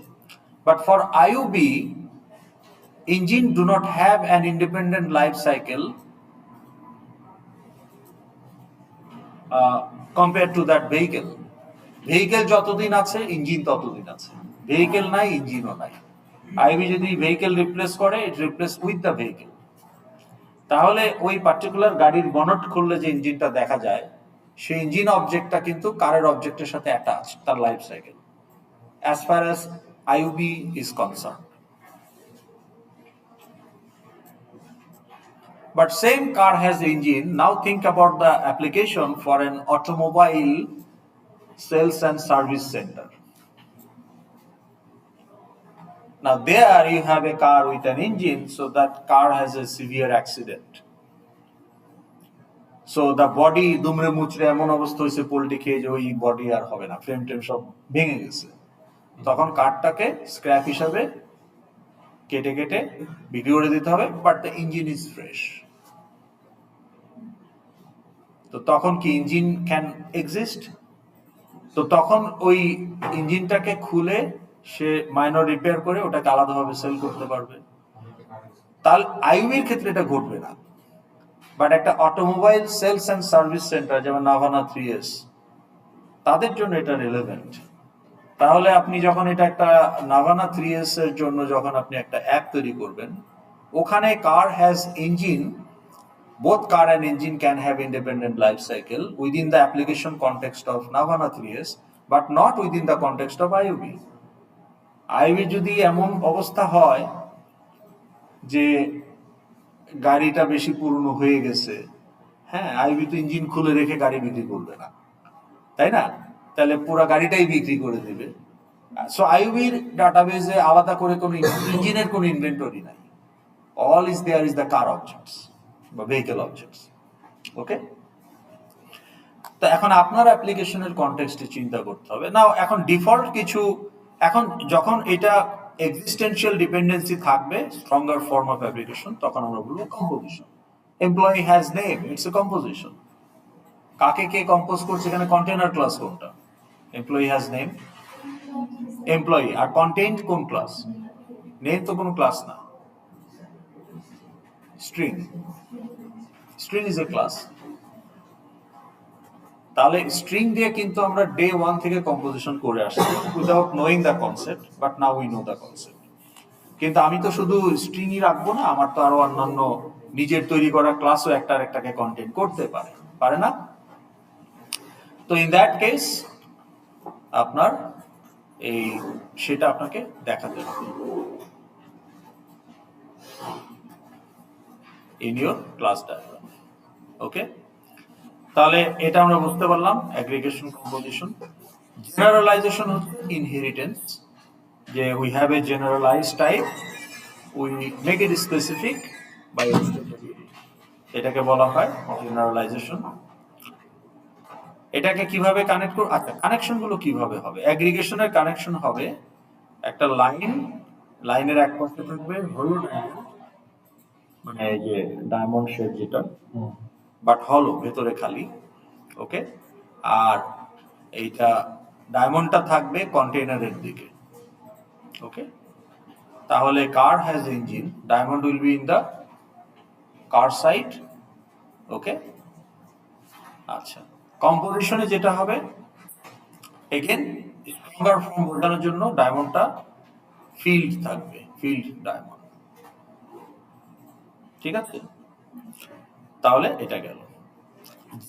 but for IUB engine do not have an independent life cycle compared to that vehicle. Vehicle যতদিন আছে engine ততদিন আছে, vehicle নাই ইঞ্জিনও নাই। IB যদি vehicle replace করে, ইট রিপ্লেস উইথ দ্য ভেহিকেল। তাহলে ওই পার্টিকুলার গাড়ির বনট খুললে যে ইঞ্জিনটা দেখা যায়, সেই ইঞ্জিন অবজেক্টটা কিন্তু কারের অবজেক্টের সাথে অ্যাটাচ, তার life cycle, as far as IUB is concern. But same car has engine. Now think about the application for an automobile sales and service center. Now there you have a car with an engine, so that car has a severe accident. So the body দুমড়ে মুচড়ে এমন অবস্থা হয়েছে poultry খেয়ে যে ওই body আর হবে না, ফ্রেম টেম সব ভেঙে গেছে, তখন কারটাকে স্ক্র্যাপ হিসাবে কেটে কেটে বিক্রি করে দিতে হবে, but the engine is fresh. তো তখন কি ইঞ্জিন ক্যান এক্সিস্ট? তো তখন ওই ইঞ্জিনটাকে খুলে সে মাইনর রিপেয়ার করে ওটাকে আলাদাভাবে সেল করতে পারবে। তাহলে আইউবির ক্ষেত্রে এটা ঘটবে না, বাট একটা automobile sales and service centre যেমন নাভানা 3S, তাদের জন্য এটা রিলেভেন্ট। তাহলে আপনি যখন এটা একটা নাভানা 3S এর জন্য যখন আপনি একটা অ্যাপ তৈরি করবেন, ওখানে কার has engine, both car and engine can have independent life cycle within the application context of Navana 3S, but not within the context of IUB. IUB যদি এমন অবস্থা হয় যে গাড়িটা বেশি পুরনো হয়ে গেছে, হ্যাঁ, আইবি তো ইঞ্জিন খুলে রেখে গাড়ি বিক্রি করবে না, তাই না? তাহলে পুরো গাড়িটাই বিক্রি করে দেবে। সো আইউবির ডাটাবেজে আলাদা করে কোনো ইঞ্জিনের কোনো ইনভেন্টরি নাই, all is there is the car objects বা ভেহিকেল অবজেক্টস। ওকে, তো এখন আপনার অ্যাপ্লিকেশনের কনটেক্সটে চিন্তা করতে হবে না। এখন ডিফল্ট কিছু, এখন যখন এটা এক্সিস্টেন্সিয়াল ডিপেন্ডেন্সি থাকবে, স্ট্রঙ্গার ফর্ম অফ অ্যাপ্লিকেশন, তখন আমরা বলবো composition. Employee has name, it's a composition. কাকে কে কম্পোজ করছে, এখানে কন্টেইনার ক্লাস কোনটা? Employee has name, employee. আর কন্টেইন্ট কোন ক্লাস? নেম তো কোনো ক্লাস না, string. String is a class. তাহলে স্ট্রিং দিয়ে কিন্তু আমরা ডে 1 থেকে কম্পোজিশন করে আসছি without knowing the concept, but now we know the concept. কিন্তু আমি তো শুধু স্ট্রিংই রাখবো না, আমার তো আরো অন্যান্য নিজের তৈরি করা ক্লাসও একটা আরেকটাকে কন্টেইন করতে পারে, পারে না? তো ইন দ্যাট কেস আপনার এই সেটা আপনাকে দেখাতে হবে in your class diagram. Okay, তাহলে এটা আমরা বুঝতে পারলাম অ্যাগ্রিগেশন, কম্পোজিশন। জেনারেলাইজেশন হচ্ছে ইনহেরিটেন্স, যে we have a generalized type, we make it specific by এটাকে বলা হয় জেনারেলাইজেশন। এটাকে কিভাবে কানেক্ট করব? আচ্ছা, কানেকশন গুলো কিভাবে হবে? অ্যাগ্রিগেশনের কানেকশন হবে একটা লাইন, লাইনের এক পাশে থাকবে হলো ডায়মন্ড, মানে এই যে ডায়মন্ড শেপ যেটা, বাট হলো, ভেতরে খালি। ওকে, আর এইটা ডায়মন্ডটা থাকবে কন্টেইনারের দিকে। ওকে, তাহলে car has engine, diamond will be in the car side. Okay, আচ্ছা, কম্পোজিশনে যেটা হবে, এগেন স্ট্রঙ্গার ফর্ম বোঝানোর জন্য ডায়মন্ডটা ফিল্ড থাকবে, ফিল্ড ডায়মন্ড। ঠিক ঠিক আছে, তাহলে এটা গেল।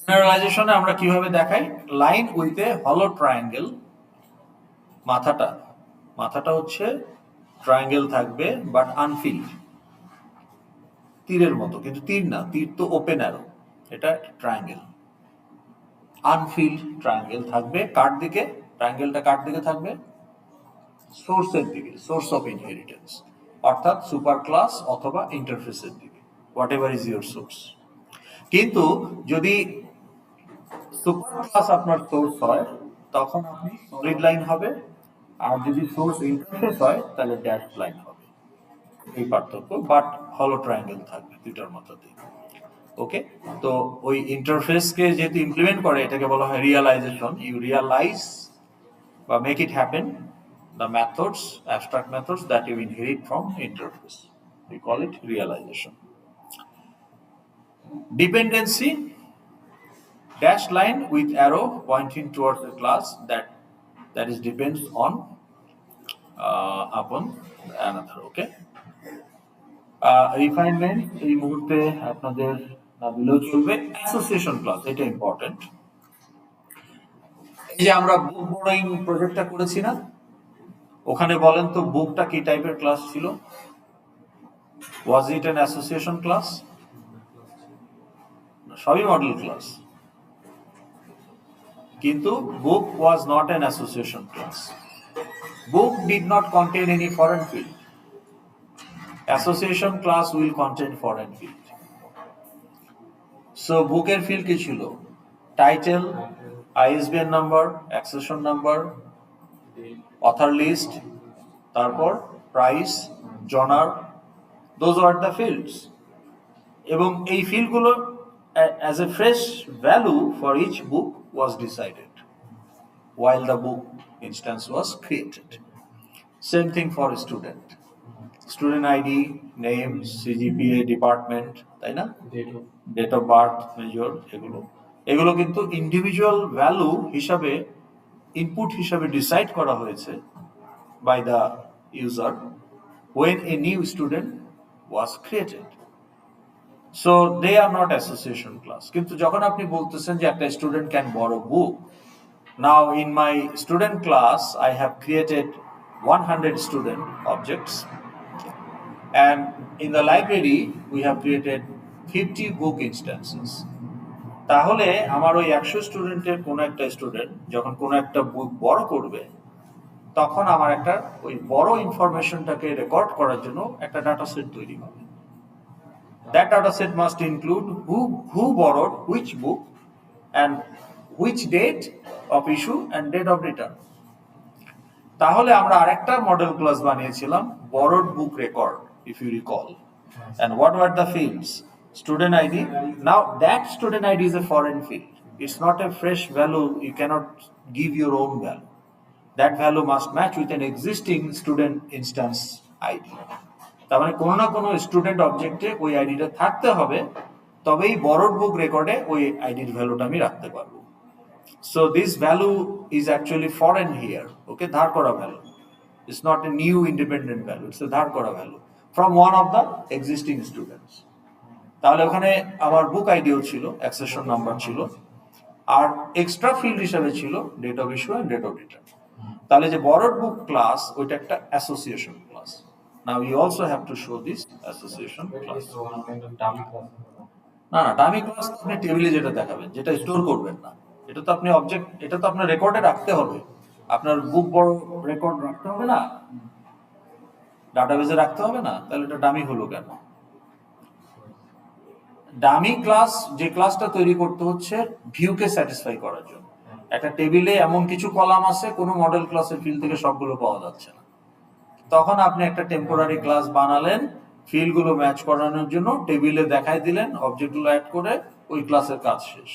জেনারেলাইজেশনে আমরা কিভাবে দেখাই, লাইন উইথ এ হলো ট্রায়াঙ্গেল, মাথাটা মাথাটা হচ্ছে ট্রায়াঙ্গেল থাকবে বাট আনফিল্ড, তীরের মতো, কিন্তু তীর না, তীর তো ওপেন অ্যারো, এটা ট্রায়াঙ্গেল, আনফিল্ড ট্রায়াঙ্গেল থাকবে। কার দিকে ট্রায়াঙ্গেলটা, কার দিকে থাকবে, সোর্সের দিকে, সোর্স অফ ইনহেরিটেন্স, অর্থাৎ সুপার ক্লাস অথবা ইন্টারফেসের দিকে, what ever is your source. কিন্তু যদি সুপার ক্লাস আপনার সোর্স হয় তখন আপনি সলিড লাইন হবে, আর যদি সোর্স ইন্টারফেস হয় তাহলে ড্যাশ লাইন হবে, এই পার্থক্য। বাট হলো ট্রায়াঙ্গেল থাকবে দুইটার মধ্যে। ওকে, তো ওই ইন্টারফেসকে যেহেতু ইমপ্লিমেন্ট করে এটাকে বলা হয় রিয়ালাইজেশন। ইউ রিয়ালাইজ বা make it happen the methods, abstract methods that you inherit from interface. We call it realization. Dependency, dashed line with arrow pointing towards the class that is depends on upon another. Okay. Refinement এই মুহূর্তে আপনাদের না দিলেও চলবে। Association class, এটা important. এই যে আমরা বুক বোর্ডিং প্রজেক্টটা করেছি না, ওখানে বলেন তো বুকটা কি টাইপের ক্লাস ছিল? Was it an association class? সবই মডেল ক্লাস, কিন্তু বুক was not an association class. Book did not contain any foreign field. Association class will contain foreign field. So বুকের ফিল্ড কি ছিল? Title, ISBN number, accession number, author list, তারপর price, genre, those are the fields. এবং এই ফিল্ডগুলো as a fresh value for each book was decided while the book instance was created. Same thing for a student. Student ID, name, CGPA, department, তাই না? Date of birth, major, এগুলো কিন্তু individual value হিসাবে, input হিসাবে decide করা হয়েছে by the user when a new student was created. So they are not association class. কিন্তু যখন আপনি বলতেছেন যে একটা student can borrow book, now in my student class I have created 100 student objects, and in the library we have created 50 book instances. তাহলে আমার ওই 100 স্টুডেন্টের কোনো একটা স্টুডেন্ট যখন কোনো একটা বুক বড় করবে, তখন আমার একটা ওই বড় ইনফরমেশনটাকে রেকর্ড করার জন্য একটা ডাটা সেট তৈরি হবে। That data set must include who borrowed which book and which date of issue and date of return. তাহলে আমরা আরেকটা মডেল ক্লাস বানিয়েছিলাম borrowed book record, if you recall. And what were the fields? Student ID. Now that student ID is a foreign field. It's not a fresh value. You cannot give your own value. That value must match with an existing student instance ID. তার মানে কোনো না কোনো student অবজেক্টে ওই আইডিটা থাকতে হবে, তবেই বরোড বুক রেকর্ডে ওই আইডির ভ্যালুটা আমি রাখতে পারবো। So this value is actually foreign here, okay, ধার করা value. It's not a new independent value, it's a ধার করা value from one of the existing students. তাহলে ওখানে আমার বুক আইডিও ছিল, অ্যাক্সেশন নাম্বার ছিল, আর এক্সট্রা ফিল্ড হিসেবে ছিল date of issue and date of return. তাহলে যে বরোড বুক ক্লাস, ওইটা একটা association class. Now you also have to show this association class. না না, ডামি ক্লাস আপনি টেবিলে যেটা দেখাবেন, যেটা স্টোর করবেন না, এটা তো আপনি অবজেক্ট, এটা তো আপনার রেকর্ডে রাখতে হবে। আপনার বুক বড় রেকর্ড রাখতে হবে না, ডাটাবেজে রাখতে হবে না, তাহলে এটা ডামি হলো কেন? ডামি ক্লাস, যে ক্লাসটা তৈরি করতে হচ্ছে ভিউকে স্যাটিসফাই করার জন্য। একটা টেবিলে এমন কিছু কলাম আছে কোনো মডেল ক্লাসের ফিল্ড থেকে সবগুলো পাওয়া যাচ্ছে না, তখন আপনি একটা টেম্পোরারি ক্লাস বানালেন ফিল্ডগুলো ম্যাচ করানোর জন্য, টেবিলে দেখাই দিলেন, অবজেক্টগুলো অ্যাড করে, ওই ক্লাসের কাজ শেষ।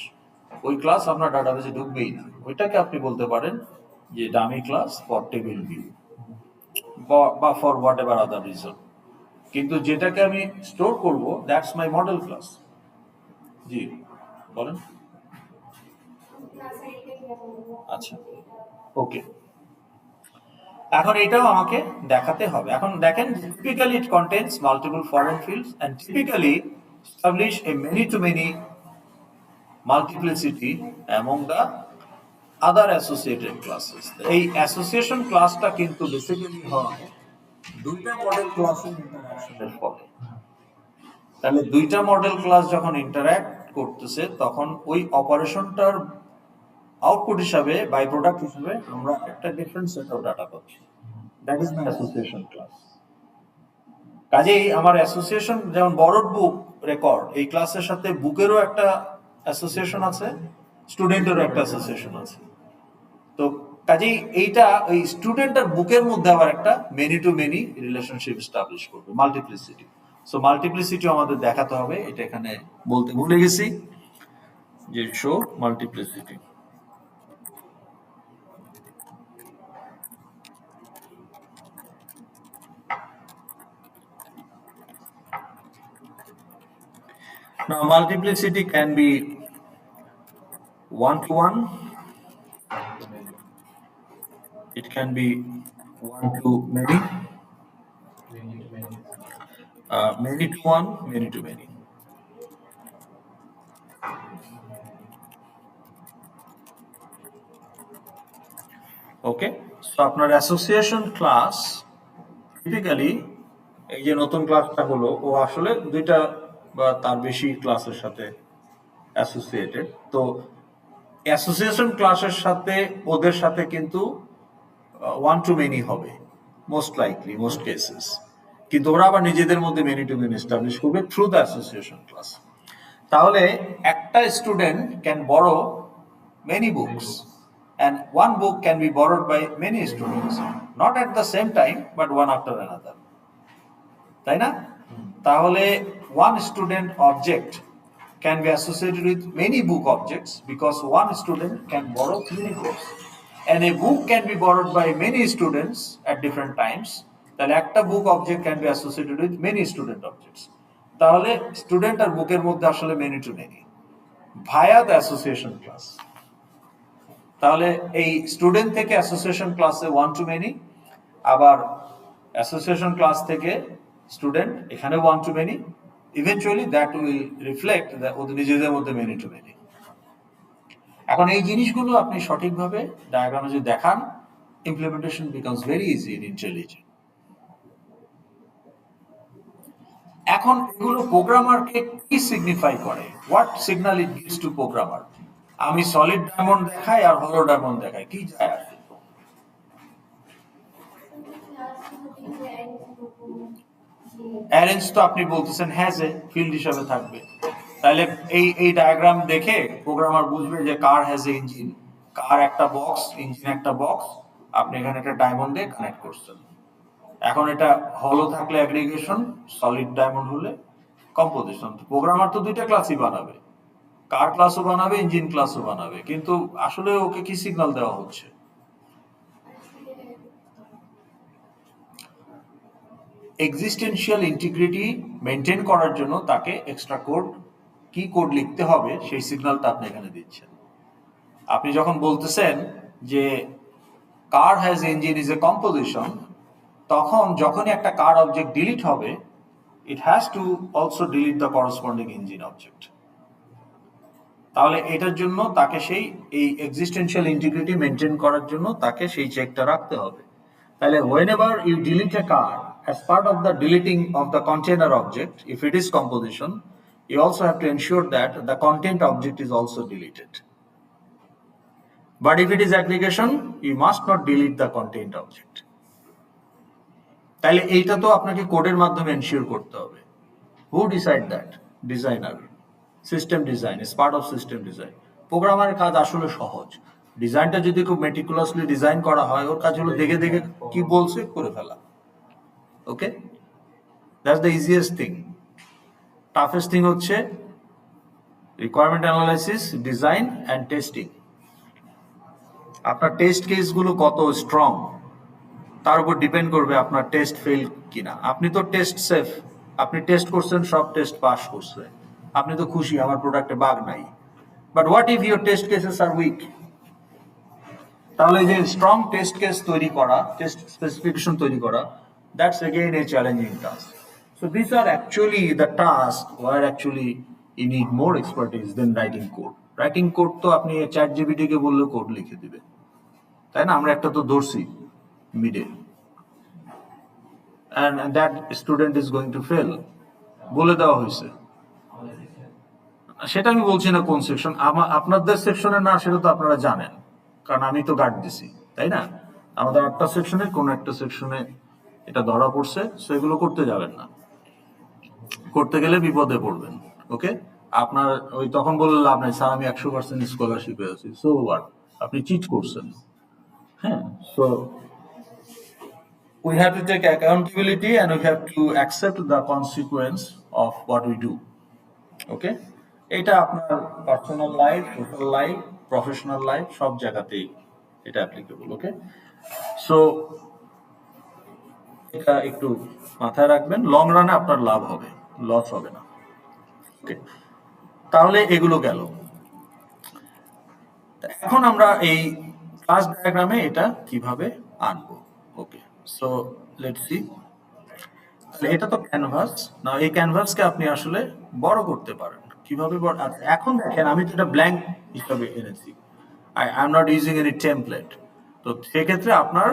ওই ক্লাস আপনার ডাটাবেজে ঢুকবেই না। ওইটাকে আপনি বলতে পারেন যে dummy class for table view বা for whatever other reason. কিন্তু যেটাকে আমি স্টোর করব, দ্যাটস মাই মডেল ক্লাস। জি বলেন। আচ্ছা, ওকে। এখন এটাও আমাকে দেখাতে হবে। এখন দেখেন, typically it contains multiple foreign fields and typically establish a many to many multiplicity among the other associated classes. এই অ্যাসোসিয়েশন ক্লাসটা কিন্তু বেসিক্যালি হয় দুইটা মডেল ক্লাসের ইন্টারঅ্যাকশনের ফলে। তাহলে দুইটা মডেল ক্লাস যখন ইন্টারঅ্যাক্ট করতেছে তখন ওই অপারেশনটার আউটপুট হিসাবে বাই প্রোডাক্ট হিসাবে আমরা একটা ডিফারেন্ট সেট অফ ডাটা পাচ্ছি। That is my association class. কাজেই আমার অ্যাসোসিয়েশন যেমন বরড বুক রেকর্ড, এই ক্লাসের সাথে বুকেরও একটা অ্যাসোসিয়েশন আছে, স্টুডেন্টেরও একটা অ্যাসোসিয়েশন আছে। তো কাজেই এইটা ওই স্টুডেন্ট আর বুকের মধ্যে আবার একটা many two many relationship establish করবে, মাল্টিপ্লিসিটি। সো মাল্টিপ্লিসিটি আমাদের দেখাতে হবে, এটা এখানে বলতে ভুলে গেছি যে show multiplicity. Now multiplicity can be one to one, it can be one to many, many to one, many to many. Okay, so আপনার অ্যাসোসিয়েশন ক্লাস টিপিক্যালি এই যে নতুন ক্লাসটা হলো, ও আসলে দুইটা বা তার বেশি ক্লাসের সাথে অ্যাসোসিয়েটেড। তো অ্যাসোসিয়েশন ক্লাসের সাথে ওদের সাথে কিন্তু ওয়ান টু মেনি হবে মোস্ট লাইকলি, মোস্ট কেসেস। কিন্তু ওরা আবার নিজেদের মধ্যে মেনি টু মেনি এস্টাবলিশ করবে থ্রু দ্য অ্যাসোসিয়েশন ক্লাস। তাহলে একটা student can borrow many books and one book can be borrowed by many students, not at the same time but one after another, তাই না? তাহলে one student object can be associated with many book objects because one student can borrow many books, and a book can be borrowed by many students at different times. তাহলে একটা book object can be associated with many student objects. তাহলে student আর বুকের মধ্যে আসলে many to many via the association class। তাহলে এই student থেকে association ক্লাসে ওয়ান টু মেনি, আবার অ্যাসোসিয়েশন ক্লাস থেকে স্টুডেন্ট এখানে one to many, eventually that will reflect ওদের নিজেদের মধ্যে মেনি টু মেনি। এখন এই জিনিসগুলো আপনি সঠিকভাবে ডায়াগ্রামে যদি দেখান, implementation becomes very easy in intelligent. এখন এগুলো প্রোগ্রামারকে কি সিগনিফাই করে, what signal it gives to programmer? আমি সলিড ডায়মন্ড দেখাই আর হলো ডায়মন্ড দেখাই, কি যায় আসে? অ্যারেঞ্জ তো আপনি বলতেছেন হ্যাজ এ ফিল্ড হিসাবে থাকবে। তাহলে এই ডায়াগ্রাম দেখে প্রোগ্রামার বুঝবে যে কার হ্যাজ এ ইঞ্জিন, কার একটা বক্স, ইঞ্জিন একটা বক্স, আপনি এখানে একটা ডায়মন্ড দিয়ে কানেক্ট করছেন। এখন এটা হলো থাকলে অ্যাগ্রিগেশন, সলিড ডায়মন্ড হলে কম্পোজিশন। প্রোগ্রামার তো দুইটা ক্লাসই বানাবে, কার ক্লাসও বানাবে, ইঞ্জিন ক্লাসও বানাবে, কিন্তু আসলে ওকে কি সিগন্যাল দেওয়া হচ্ছে? এক্সিস্টেন্সিয়াল ইন্টিগ্রিটি মেনটেন করার জন্য তাকে এক্সট্রা কোড, কি কোড লিখতে হবে সেই সিগন্যালটা আপনি এখানে দিচ্ছেন। আপনি যখন বলতেছেন যে কার has engine is a composition, তখন যখনই একটা কার অবজেক্ট ডিলিট হবে, it has to also delete the corresponding engine object. তাহলে এটার জন্য তাকে সেই এই এক্সিস্টেন্সিয়াল ইন্টিগ্রিটি মেনটেন করার জন্য তাকে সেই চেকটা রাখতে হবে। তাহলে whenever you delete a car, as part of the deleting of the container object, if it is composition, you also have to ensure that the content object is also deleted. But if it is aggregation, you must not delete the content object. তাহলে এইটা তো আপনাকে কোডের মাধ্যমে ensure করতে হবে। Who decide that? Designer. System design is part of system design. প্রোগ্রামারের কাজ আসলে সহজ, ডিজাইনটা যদি খুব মেটিকুলাসলি ডিজাইন করা হয়, ওর কাজ হলো দেখে দেখে কি বলছে করে ফেলা। Okay, that's the easiest thing. Toughest thing হচ্ছে requirement analysis, design and testing. আপনার টেস্ট কেসগুলো কত স্ট্রং তার উপর ডিপেন্ড করবে আপনার টেস্ট ফেল কিনা। আপনি তো টেস্ট সেফ, আপনি টেস্ট করছেন, সব টেস্ট পাস করছে, আপনি তো খুশি, আমার প্রোডাক্টে বাগ নাই। But what if your test cases are weak? তাহলে যে স্ট্রং টেস্ট কেস তৈরি করা, টেস্ট স্পেসিফিকেশন তৈরি করা, that's again a challenging task. So this are actually the task were actually you need more expertise than writing code. Writing code তো আপনি chat GPT কে বললে code লিখে দিবে, তাই না? আমরা একটা তো ধরছি মিডে, and that student is going to fail, বলে দেওয়া হয়েছে। সেটা আমি বলছি না কোন সেকশন, আপনাদের সেকশনে না, সেটা তো আপনারা জানেন, কারণ আমি তো গার্ড দিছি, তাই না? আমাদের একটা সেকশনে কোন একটা সেকশনে এটা ধরা পড়ছে, সো এগুলো করতে যাবেন না, করতে গেলে বিপদে পড়বেন। ওকে, আপনার ওই তখন বললে লাভ নাই, স্যার আমি 100% স্কলারশিপে আছি, সো হোয়াট, আপনি চিট করছেন। হ্যাঁ, so we have to take accountability and we have to accept the consequence of what we do. ওকে, এটা আপনার personal life, social life, professional life, সব জায়গাতেই এটা অ্যাপ্লিকেবল। ওকে, সো এটা একটু মাথায় রাখবেন, লং রানে আপনার লাভ হবে, লস হবে না। ওকে, তাহলে এগুলো গেল। এখন আমরা এই ক্লাস ডায়াগ্রামে এটা কিভাবে আনবো। ওকে, সো লেটস সি। এটা তো ক্যানভাস না, এই ক্যানভাসকে আপনি আসলে বড় করতে পারেন কিভাবে বড়। এখন দেখেন আমি তো এটা ব্ল্যাঙ্ক হিসাবে এনেছি, I am not using any template. তো সেক্ষেত্রে আপনার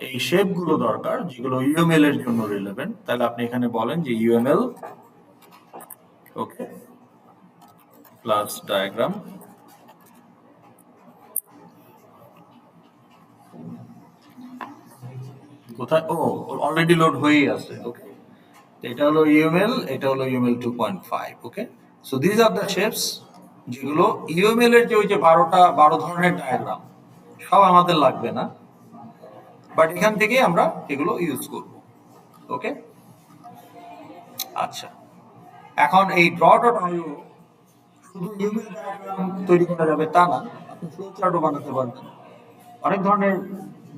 এই শেপ গুলো দরকার যেগুলো ইউএমএল এর জন্য রিলেভেন্ট। তাহলে আপনি এখানে বলেন যে ইউএমএল, ওকে, ক্লাস ডায়াগ্রাম। কোথায়? ও, অলরেডি লোড হয়েই আছে। ওকে, এটা হলো ইউএমএল, এটা হলো UML 2.5। Okay, so this are the shapes যেগুলো ইউএমএল এর যে ওই যে 12 ধরনের ডায়াগ্রাম সব আমাদের লাগবে না, বাট এখান থেকে আমরা এগুলো ইউজ করব। ওকে, আচ্ছা, এখন এই draw.io শুধু ইউএমএল ডায়াগ্রাম তৈরি করা যাবে তা না, আপনি ফ্লো চার্টও বানাতে পারবেন, অনেক ধরনের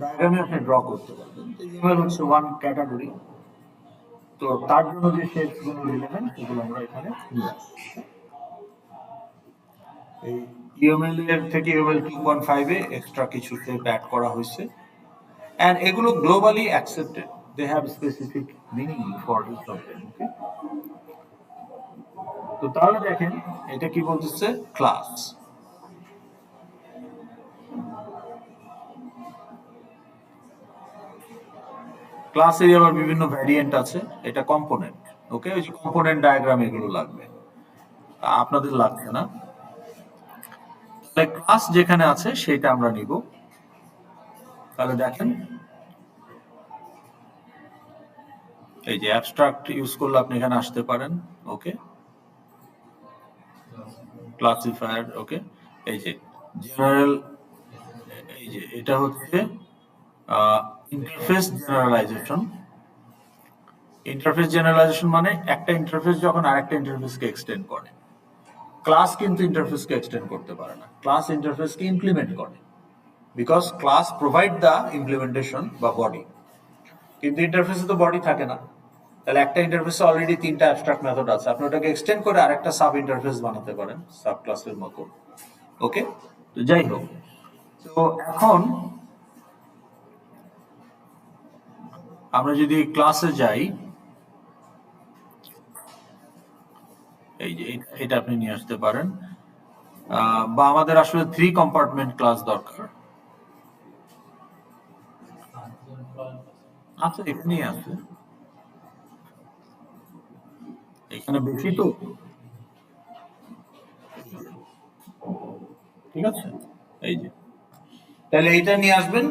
ডায়াগ্রামে আপনি ড্র করতে পারবেন। ইউএমএল হচ্ছে ওয়ান ক্যাটাগরি, তো তার জন্য যে শেপস গুলো রিলেভেন্ট সেগুলো আমরা এখানে নিয়ে আসবো। এই ইউএমএল এর থেকে ইউএমএল 2.5 এ এক্সট্রা কিছু শেপ অ্যাড করা হয়েছে, and এগুলো globally accepted, they have specific meaning for each of them. Okay, তো তাহলে দেখেন এটা কি বলতেছে, ক্লাস। ক্লাসের আবার বিভিন্ন ভ্যারিয়েন্ট আছে, এটা কম্পোনেন্ট। ওকে, ওই যে কম্পোনেন্ট ডায়াগ্রাম এগুলো লাগবে, আপনাদের লাগবে না। ক্লাস যেখানে আছে সেটা আমরা নিব। তাহলে দেখেন এই যে অ্যাবস্ট্রাক্ট ইউজ করলে আপনি এখানে আসতে পারেন। ওকে, ক্লাসিফায়ার। ওকে, এই যে জেনারেল, এই যে এটা হচ্ছে ইন্টারফেস জেনারেলাইজেশন। ইন্টারফেস জেনারেলাইজেশন মানে একটা ইন্টারফেস যখন আরেকটা ইন্টারফেসকে এক্সটেন্ড করে। ক্লাস কিন্তু ইন্টারফেসকে এক্সটেন্ড করতে পারে না, ক্লাস ইন্টারফেসকে ইমপ্লিমেন্ট করে, because class provide the implementation বা বডি, কিন্তু ইন্টারফেসে তো বডি থাকে না। তাহলে একটা ইন্টারফেসে অলরেডি 3টা অ্যাবস্ট্রাক্ট মেথড আছে, আপনি ওটাকে এক্সটেন্ড করে আরেকটা সাব ইন্টারফেস বানাতে পারেন, সাব ক্লাসের মতো। ওকে, তো যাই হোক, তো এখন আমরা যদি ক্লাসে যাই, এই যে এটা আপনি নিয়ে আসতে পারেন, বা আমাদের আসলে 3 কম্পার্টমেন্ট ক্লাস দরকার। আচ্ছা, এখানেই আছে, এখানে বেশি তো, ঠিক আছে। এই যে তাহলে এইটা নিয়ে আসবেন,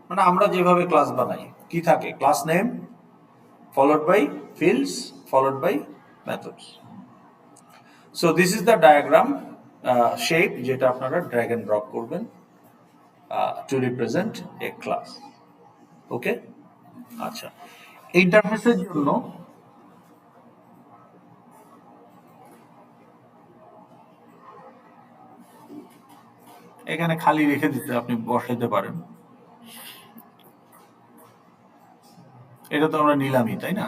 মানে আমরা যেভাবে ক্লাস বানাই কি থাকে, class name followed by fields followed by methods. So this is the diagram shape যেটা আপনারা drag and drop করবেন to represent a class. ওকে, আচ্ছা, ইন্টারফেসের জন্য এখানে খালি রেখে দিতে আপনি বসাইতে পারেন, এটা তো আমরা নিলামই, তাই না?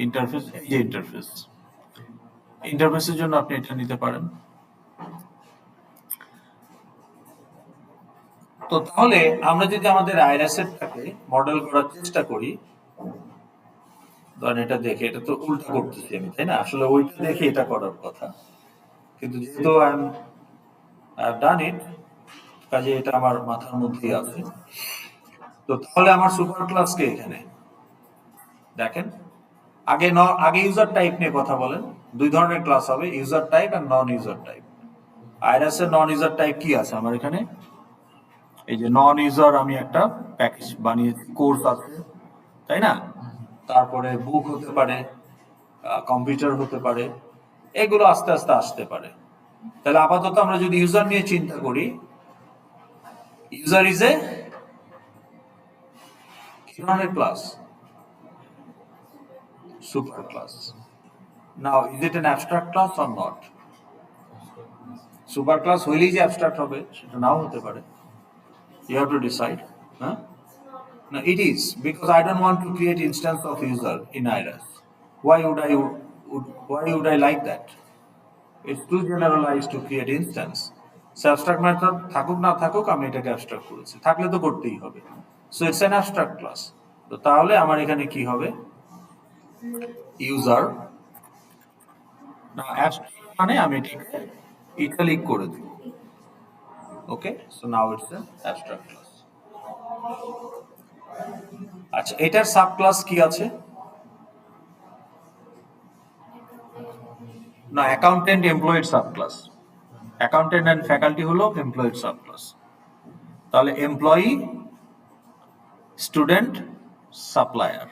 ইন্টারফেস, এই যে ইন্টারফেস, ইন্টারফেসের জন্য আপনি এটা নিতে পারেন। তো তাহলে আমরা যদি আমাদের আইরাসেটটাকে মডেল করার চেষ্টা করি, ধরেন এটা দেখে, এটা তো উল্টা করতেছি আমি, তাই না? আসলে ওইটা দেখে এটা করার কথা, কিন্তু যেহেতু আই হ্যাভ ডান ইট, কাজে এটা আমার মাথার মধ্যেই আছে। তো তাহলে আমার সুপার ক্লাসকে এখানে দেখেন, আগে ইউজার টাইপ নিয়ে কথা বলেন। দুই ধরনের ক্লাস হবে, ইউজার টাইপ আর নন ইউজার টাইপ। আইরাসের নন ইউজার টাইপ কি আছে আমার এখানে? এই যে নন ইউজার, আমি একটা প্যাকেজ বানিয়েছি, কোর্স আছে, তাই না? তারপরে বুক হতে পারে, কম্পিউটার হতে পারে, এগুলো আস্তে আস্তে আসতে পারে। তাহলে আপাতত আমরা যদি ইউজার নিয়ে চিন্তা করি, ইউজার ইজ এ কি ধরনের class? Super class. Now is it N abstract class or not? Super class হইলেই যে অ্যাবস্ট্রাক্ট হবে সেটা নাও হতে পারে। You have to decide. Huh? No, it is because I don't want to create instance of user in Iris. Why would I like that? It's too generalized to create instance. So abstract method থাকুক না থাকুক, আমি এটাকে abstract করেছি, থাকলে তো করতেই হবে। So it's an abstract class. তো তাহলে আমার এখানে কি হবে? User. না, abstract মানে আমি এটাকে italic করে দেব। Okay, so now it's an abstract class. আচ্ছা, এটার সাব ক্লাস কি আছে? না, accountant employed sub class. Accountant and faculty হলো এমপ্লয়েড সাব ক্লাস। তাহলে এমপ্লয়ি, স্টুডেন্ট, সাপ্লায়ার।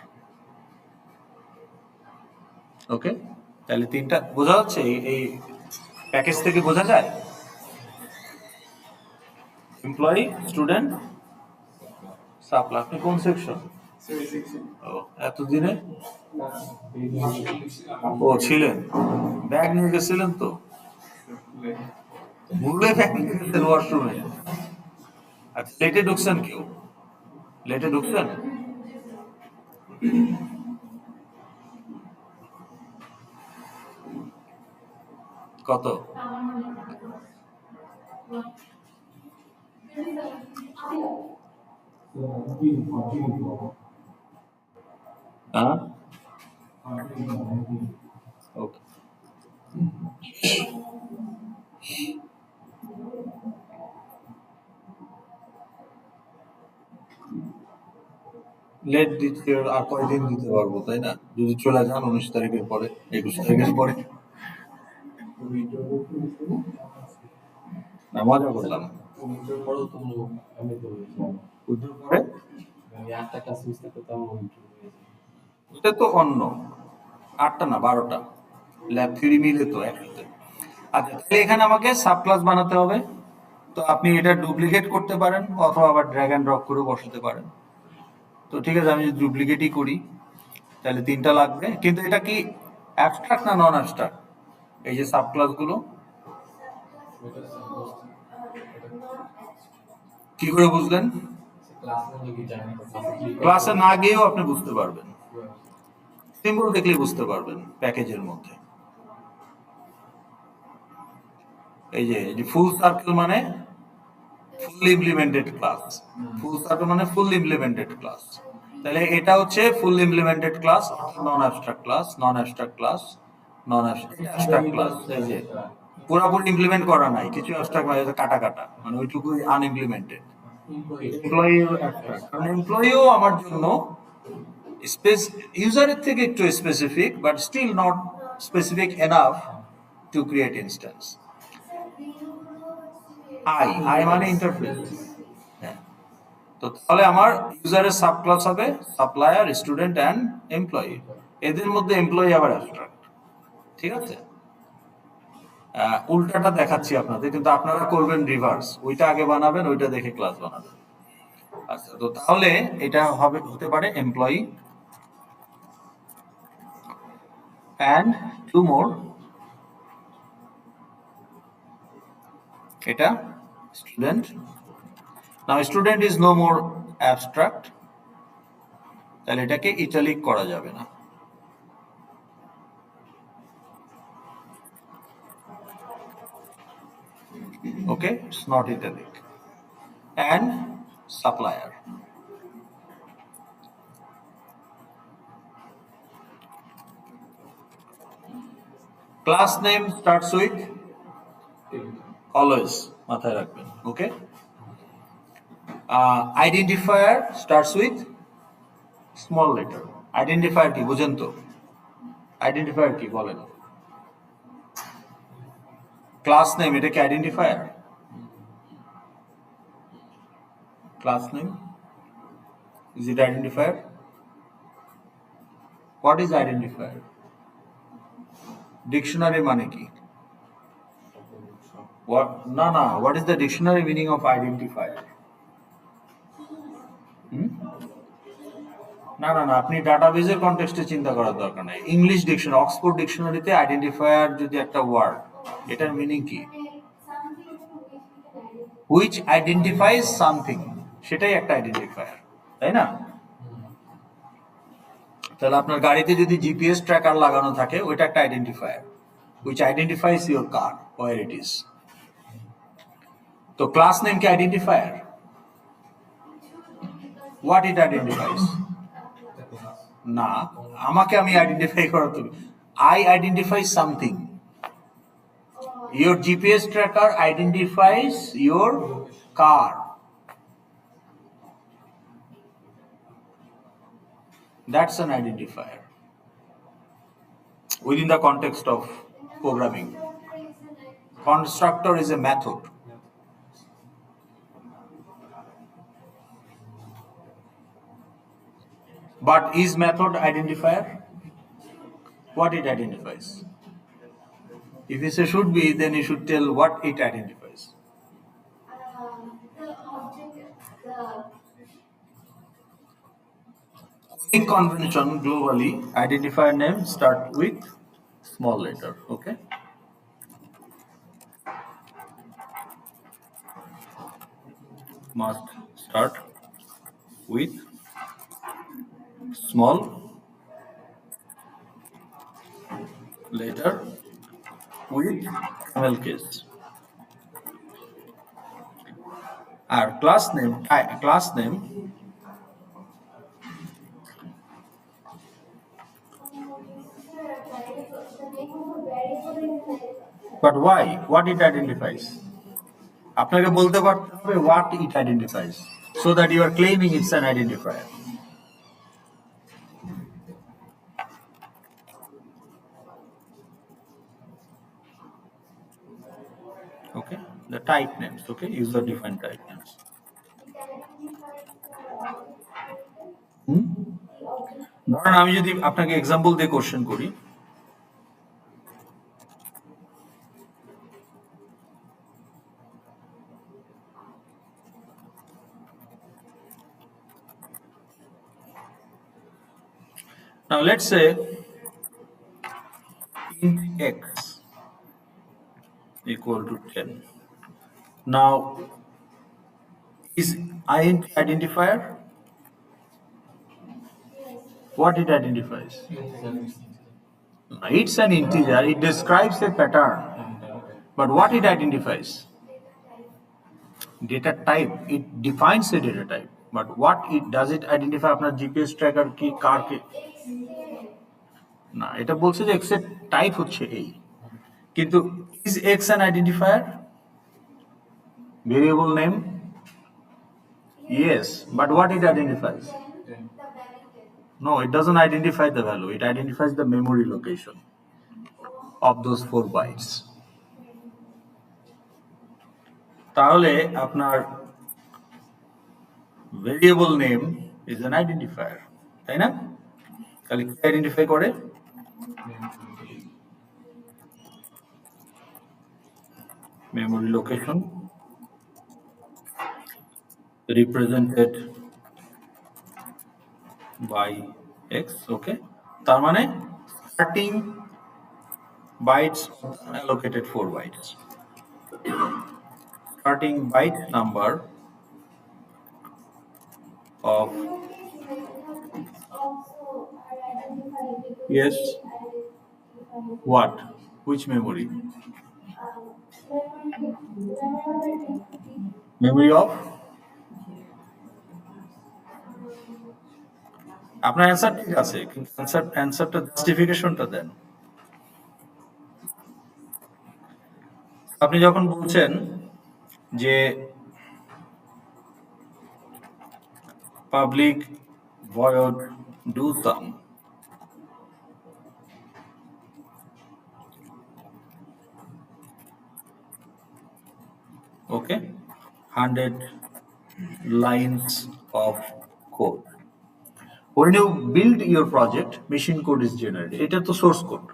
ওকে, তাহলে তিনটা বোঝা যাচ্ছে? এই প্যাকেজ থেকে বোঝা যায়? Employee, student, supplier. আপনি কোন সেকশন? ও, এতদিনে ও ছিলেন, ব্যাগ নিয়ে গেছিলেন তো, ভুলে ব্যাগ নিয়ে গেছেন ওয়াশরুমে। আচ্ছা, লেটে ঢুকছেন কেউ? লেটে ঢুকছেন? কত? হ্যাঁ, ওকে। লেট দিতে আর কয়দিন দিতে পারবো, তাই না? যদি চলে যান 19 তারিখের পরে, 21 তারিখের পরে। না, মজা করলাম। পুজোর পরে এটা তো অন্য 8টা না 12টা ল্যাব থিওরি মিলে তো একসাথে। আচ্ছা, তাহলে এখানে আমাকে সাব ক্লাস বানাতে হবে। তো আপনি এটা ডুপ্লিকেট করতে পারেন অথবা আবার ড্র্যাগ অ্যান্ড ড্রপ করে বসাতে পারেন। তো ঠিক আছে, আমি যদি ডুপ্লিকেটই করি তাহলে 3টা লাগবে। কিন্তু এটা কি অ্যাবস্ট্রাক্ট না নন অ্যাবস্ট্রাক্ট? এই যে সাব ক্লাসগুলো কি করে বুঝলেন? ক্লাসে না গিয়েও আপনি বুঝতে পারবেন, সিম্বল দেখলে বুঝতে পারবেন প্যাকেজের মধ্যে। এই যে ফুল সার্কেল মানে ফুল ইমপ্লিমেন্টেড ক্লাস, ফুল সার্কেল মানে ফুল ইমপ্লিমেন্টেড ক্লাস। তাহলে এটা হচ্ছে ফুল implemented class, non abstract class, non abstract class, non abstract class. এই যে পুরোপুরি ইমপ্লিমেন্ট করা নাই, কিছু অ্যাবস্ট্রাক্ট মানে কাটা কাটা, মানে ওইটুকুই আনইমপ্লিমেন্টেড। এমপ্লয়ি অ্যাবস্ট্রাক্ট, কারণ এমপ্লয়িও আমার জন্য ইউজারের থেকে একটু specific, but still not specific enough to create instance. I মানে ইন্টারফেস। হ্যাঁ, তো তাহলে আমার ইউজারের সাব ক্লাস হবে সাপ্লায়ার, স্টুডেন্ট অ্যান্ড এমপ্লয়ি। এদের মধ্যে এমপ্লয়ি আবার অ্যাবস্ট্রাক্ট। ঠিক আছে, উল্টাটা দেখাচ্ছি আপনাদের, কিন্তু আপনারা করবেন রিভার্স, ওইটা আগে বানাবেন, ওইটা দেখে ক্লাস বানাবেন। আচ্ছা, তো তাহলে এটা হতে পারে এমপ্লয়ি অ্যান্ড 2 more, এটা student. Now student is no more abstract, তাহলে এটাকে ইটালিক করা যাবে না। Okay, it's not italic. and supplier. Class name starts with always মাথায় রাখবেন, okay? Identifier starts with small letter. Identifier কি বুঝেন তো? Identifier কি বলেন? Class name এটা কি identifier? Class name, is it identifier? What is identifier? Dictionary মানে কি? What? No. What is the dictionary meaning of identifier? না আপনি ডাটাবেজের কনটেক্সটে চিন্তা করার দরকার নাই। ইংলিশ ডিকশনারি, অক্সফোর্ড ডিকশনারিতে আইডেন্টিফায়ার যদি একটা ওয়ার্ড, এটার মিনিং কি? হুইচ আইডেন্টিফাইজ সামথিং, সেটাই একটা আইডেন্টিফায়ার, তাই না? তাহলে আপনার গাড়িতে যদি জিপিএস ট্র্যাকার লাগানো থাকে, ওইটা একটা identifier, which identifies your car where it is. তো ক্লাস নেম কি আইডেন্টিফায়ার? What it identifies? না, আমাকে আমি আইডেন্টিফাই করাতে, I identify something. Your GPS tracker identifies your car. That's an identifier within the context of programming. Constructor is a method. But is method identifier? What it identifies? If you say should be, then you should tell what it identifies. The object, In convention globally, identifier name start with small letter, okay? Must start with small letter with camel case. Our class name, but why? What it identifies? আপনাকে বলতে পারতে হবে what it identifies, so that you are claiming it's an identifier. Okay, the type names, okay, user defined type names. ধরেন আমি যদি আপনাকে example দিয়ে question করি, now let's say int x equal to 10. Now is int identifier? What it identifies? It's an integer, it describes a pattern, but what it identifies? Data type, it defines a data type, but what it does it identify? আপনার GPS tracker কি কার কি? না, এটা বলছে যে x এর type হচ্ছে এই, কিন্তু is x an identifier? Variable name? Yes, but what it identifies? No, it doesn't identify the value, it identifies the memory location of those 4 bytes. তাহলে আপনার variable name is an identifier, তাই না? তাহলে কি identify করে? Memory location represented by x, okay? তার মানে starting bytes allocated 4 bytes. Starting byte number of yes, what? Which memory? Memory of আপনার অ্যান্সার ঠিক আছে, কিন্তু অ্যান্সারটা জাস্টিফিকেশনটা দেন। আপনি যখন বলছেন যে public void do some, okay, 100 lines of code. When you build your project, machine code is generated. এটা তো সোর্স কোড,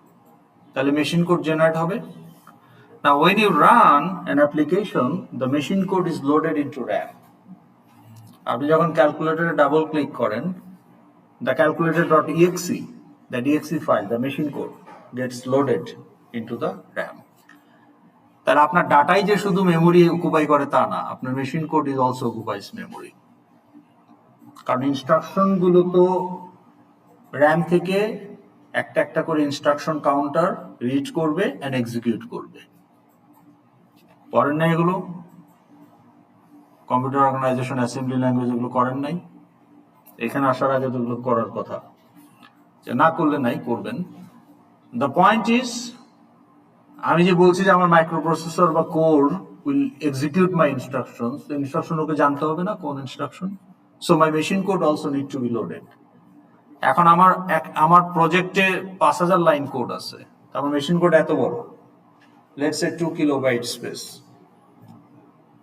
তাহলে মেশিন কোড জেনারেট হবে। Now when you run an application, the machine code is loaded into RAM. আপনি যখন ক্যালকুলেটরে double click করেন, the calculator.exe, that exe file, the machine code gets loaded into the RAM. তাহলে আপনার ডাটাই যে শুধু memory occupy করে তা না, আপনার machine code is also অকুপাইজ memory. কারণ ইনস্ট্রাকশন গুলো তো র্যাম থেকে একটা একটা করে ইনস্ট্রাকশন কাউন্টার রিড করবে এন্ড এক্সিকিউট করবে। করেন না এগুলো? কম্পিউটার অর্গানাইজেশন, অ্যাসেম্বলি ল্যাঙ্গুয়েজ এগুলো করেন নাই? এখানে আসার আগে তো এগুলো করার কথা, যে না করলে নাই, করবেন। দ্য পয়েন্ট ইজ, আমি যে বলছি যে আমার মাইক্রো প্রসেসর বা core will execute my instructions, instruction okay জানতে হবে না কোন ইনস্ট্রাকশন। So my machine code also need to be loaded. এখন আমার প্রজেক্টে 5000 লাইন কোড আছে, আমার মেশিন কোড এত বড়, লেটস সে 2 কিলোবাইট স্পেস।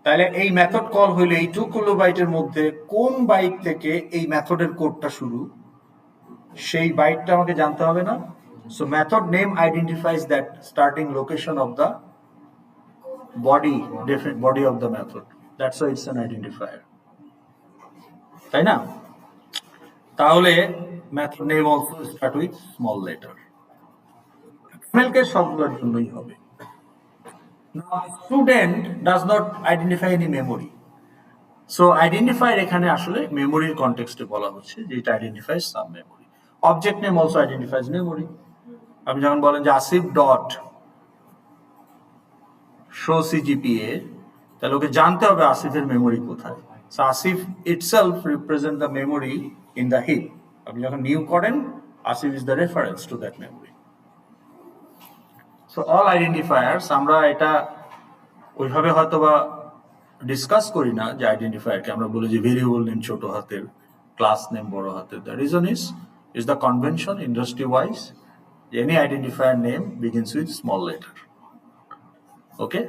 তাহলে এই মেথড কল হইলে এই 2 কিলোবাইটের মধ্যে কোন বাইট থেকে এই মেথডের কোডটা শুরু, সেই বাইটটা আমাকে জানতে হবে না? So method name identifies that starting location of the body of the method. That's why it's an identifier. তাই না? তাহলে method name also start with small letter. XML কে সবগুলোর জন্যই হবে। Now student does not identify any memory. So identifier এখানে আসলে মেমোরির কনটেক্সটে বলা হচ্ছে যে it identifies some memory. Object name also identifies memory. আপনি যখন বলেন যে আসিফ ডট শো সিজিপিএ, তাহলে ওকে জানতে হবে আসিফের মেমোরি কোথায়। So Asif itself represent the memory in the hip. আপনি যখন নিউ করেন, Asif is the reference to that memory. So all identifiers, আমরা এটা ওইভাবে হয়তো বা ডিসকাস করি না যে আইডেন্টিফায়ারকে আমরা বলি যে ভেরিয়েবল নেম ছোট হাতের, ক্লাস নেম বড় হাতের। The reason is the convention industry wise, any identifier name begins with small letter. Okay,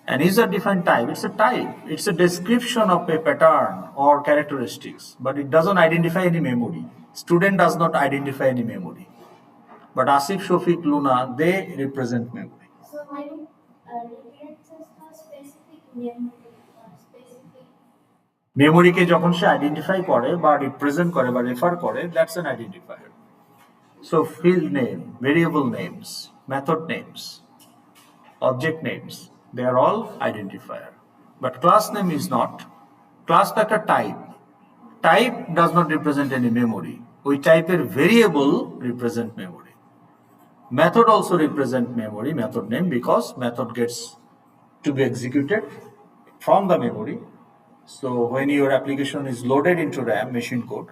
and is a different type. It's a type, it's a description of a pattern or characteristics, but it doesn't identify any memory. Student does not identify any memory, but Asif, Shofiq, Luna, they represent memory. So when represents a specific memory or specific Memory কে যখন সে identify করে বা represent করে বা refer করে, that's an identifier. So field name, variable names, method names, object names, they are all identifier, but class name is not. Class একটা type, type does not represent any memory. ওই টাইপের variable represent memory. Method also represent memory, method name, because method gets to be executed from the memory. So when your application is loaded into RAM, machine code,